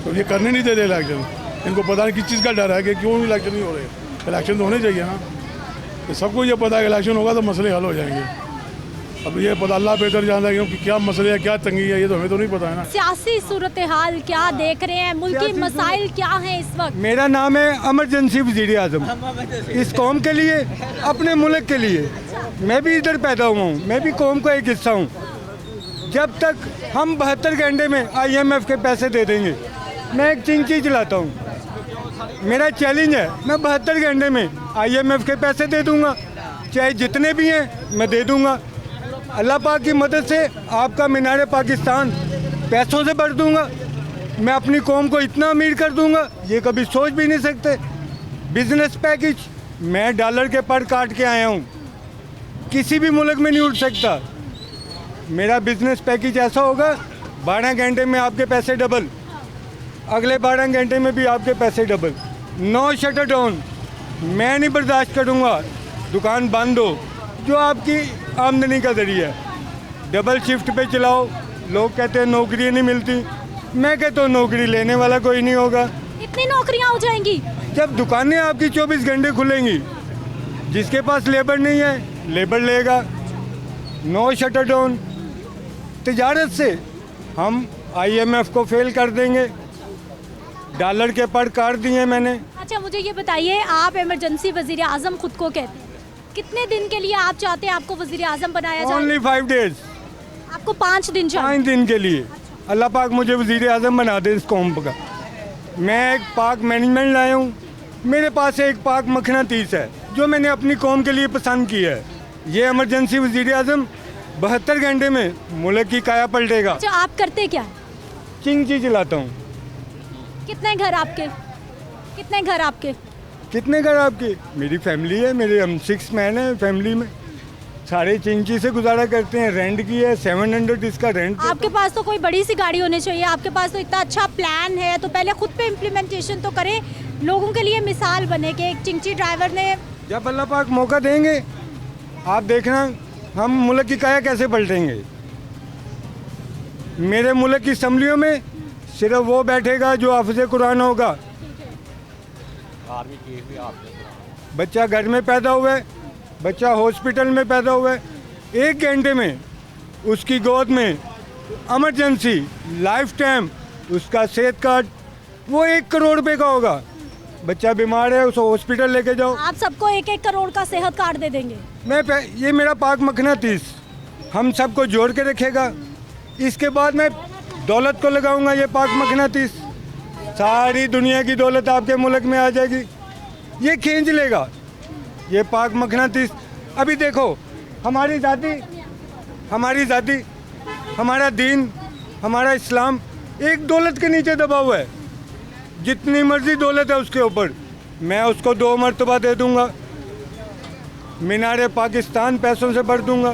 [SPEAKER 16] तो ये करने नहीं देते इलेक्शन, इनको पता नहीं किस चीज़ का डर है कि क्यों इलेक्शन नहीं हो रहे। इलेक्शन तो होने चाहिए ना, तो सबको ये पता है कि इलेक्शन होगा तो मसले हल हो जाएंगे। अब ये पता अल्लाह बेहतर जानता है कि क्या मसले है, क्या तंगी है, ये तो हमें तो नहीं पता है ना।
[SPEAKER 1] सियासी सूरत हाल क्या देख रहे हैं, मुल्की मसाइल क्या हैं इस वक्त?
[SPEAKER 17] मेरा नाम है इमरजेंसी वज़ीर आज़म, इस कौम के लिए, अपने मुल्क के लिए। मैं भी इधर पैदा हुआ हूँ, मैं भी कौम का एक हिस्सा हूँ। जब तक हम 72 घंटे में IMF के पैसे दे देंगे, मैं एक चिंची चलाता हूँ, मेरा चैलेंज है, मैं 72 घंटे में IMF के पैसे दे दूँगा, चाहे जितने भी हैं मैं दे दूँगा। अल्लाह पाक की मदद से आपका मीनार पाकिस्तान पैसों से भर दूँगा, मैं अपनी कौम को इतना अमीर कर दूँगा, ये कभी सोच भी नहीं सकते। बिजनेस पैकेज, मैं डॉलर के पर काट के आया हूँ, किसी भी मुल्क में नहीं उठ सकता। मेरा बिजनेस पैकेज ऐसा होगा, 12 घंटे में आपके पैसे डबल, अगले 12 घंटे में भी आपके पैसे डबल। नो शटर डाउन, मैं नहीं बर्दाश्त करूँगा दुकान बंद हो, जो आपकी आमदनी का ज़रिया है। डबल शिफ्ट पे चलाओ, लोग कहते हैं नौकरी नहीं मिलती, मैं कहता हूँ नौकरी लेने वाला कोई नहीं होगा।
[SPEAKER 1] इतनी नौकरियाँ हो जाएंगी
[SPEAKER 17] जब दुकानें आपकी 24 घंटे खुलेंगी, जिसके पास लेबर नहीं है लेबर लेगा। नो शटर डाउन, तिजारत से हम IMF को फेल कर देंगे, डॉलर के पर काट दिए मैंने।
[SPEAKER 1] अच्छा मुझे ये बताइए, आप इमरजेंसी वज़ीर आज़म खुद को कहते हैं, कितने दिन के लिए आप चाहते हैं आपको वज़ीर आज़म बनाया जाए?
[SPEAKER 17] Only 5 days,
[SPEAKER 1] आपको 5 दिन चाहिए?
[SPEAKER 17] 5 दिन के लिए। अल्लाह पाक मुझे वज़ीर आज़म बना दे इस कौम का। मैं एक पाक मैनेजमेंट लाया हूँ, मेरे पास एक पाक मखनातीस है जो मैंने अपनी कौम के लिए पसंद किया है। ये इमरजेंसी वज़ीर आज़म 72 घंटे में मुल्क की काया पलटेगा।
[SPEAKER 1] अच्छा आप करते क्या?
[SPEAKER 17] चिंची चलाता हूँ।
[SPEAKER 1] कितने घर आपके? कितने घर आपके?
[SPEAKER 17] कितने घर आपके? मेरी फैमिली है, मेरे हम 6 मैन हैं फैमिली में, सारे चिंची से गुजारा करते हैं। रेंट की है 700 इसका रेंट।
[SPEAKER 1] आपके पास तो कोई बड़ी सी गाड़ी होनी चाहिए, आपके पास तो इतना अच्छा प्लान है, तो पहले खुद पे इम्प्लीमेंटेशन तो करें, लोगों के लिए मिसाल बने कि एक चिंची ड्राइवर ने।
[SPEAKER 17] जब अल्लाह पाक मौका देंगे आप देखना हम मुल्क की काया कैसे पलटेंगे। मेरे मुल्क की असम्बलियों में सिर्फ वो बैठेगा जो हाफिज़ कुरान होगा।
[SPEAKER 13] आर्मी चीफ भी आपके
[SPEAKER 17] बच्चा घर में पैदा हुआ है, बच्चा हॉस्पिटल में पैदा हुआ है, 1 घंटे में उसकी गोद में इमरजेंसी लाइफ टाइम उसका सेहत कार्ड वो 1 करोड़ रुपए का होगा। बच्चा बीमार है उसको हॉस्पिटल लेके जाओ।
[SPEAKER 1] आप सबको 1-1 करोड़ का सेहत कार्ड दे देंगे?
[SPEAKER 17] ये मेरा पाक मखनातीस हम सबको जोड़ के रखेगा। इसके बाद मैं दौलत को लगाऊंगा। ये पाक मखनातीस सारी दुनिया की दौलत आपके मुल्क में आ जाएगी। ये खींच लेगा ये पाक मखनातीस। अभी देखो हमारी जाति, हमारा दीन, हमारा इस्लाम एक दौलत के नीचे दबा हुआ है। जितनी मर्जी दौलत है उसके ऊपर मैं उसको 2 मरतबा दे दूंगा। मीनारे पाकिस्तान पैसों से भर दूंगा।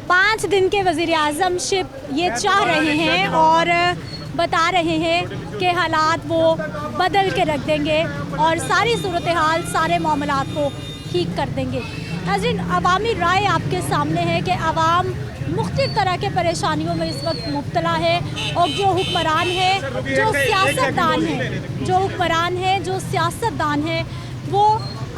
[SPEAKER 1] 5 दिन के वज़ीर आज़मशिप ये चाह रहे हैं और बता रहे हैं कि हालात वो बदल के रख देंगे और सारी सूरत हाल, सारे मामलात को ठीक कर देंगे। नाज़रीन, अवामी राय आपके सामने है कि आवाम मुख्तलिफ तरह के परेशानियों में इस वक्त मुब्तला है और जो हुक्मरान है, जो सियासतदान है वो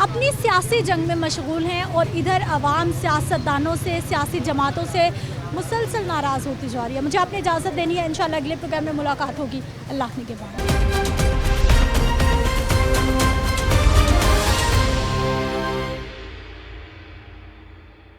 [SPEAKER 1] अपनी सियासी जंग में मशगूल हैं और इधर अवाम सियासतदानों से, सियासी जमातों से मुसलसल नाराज़ होती जा रही है। मुझे आपने इजाज़त देनी है, इंशाल्लाह अगले प्रोग्राम में मुलाकात होगी। अल्लाह ने के बाद।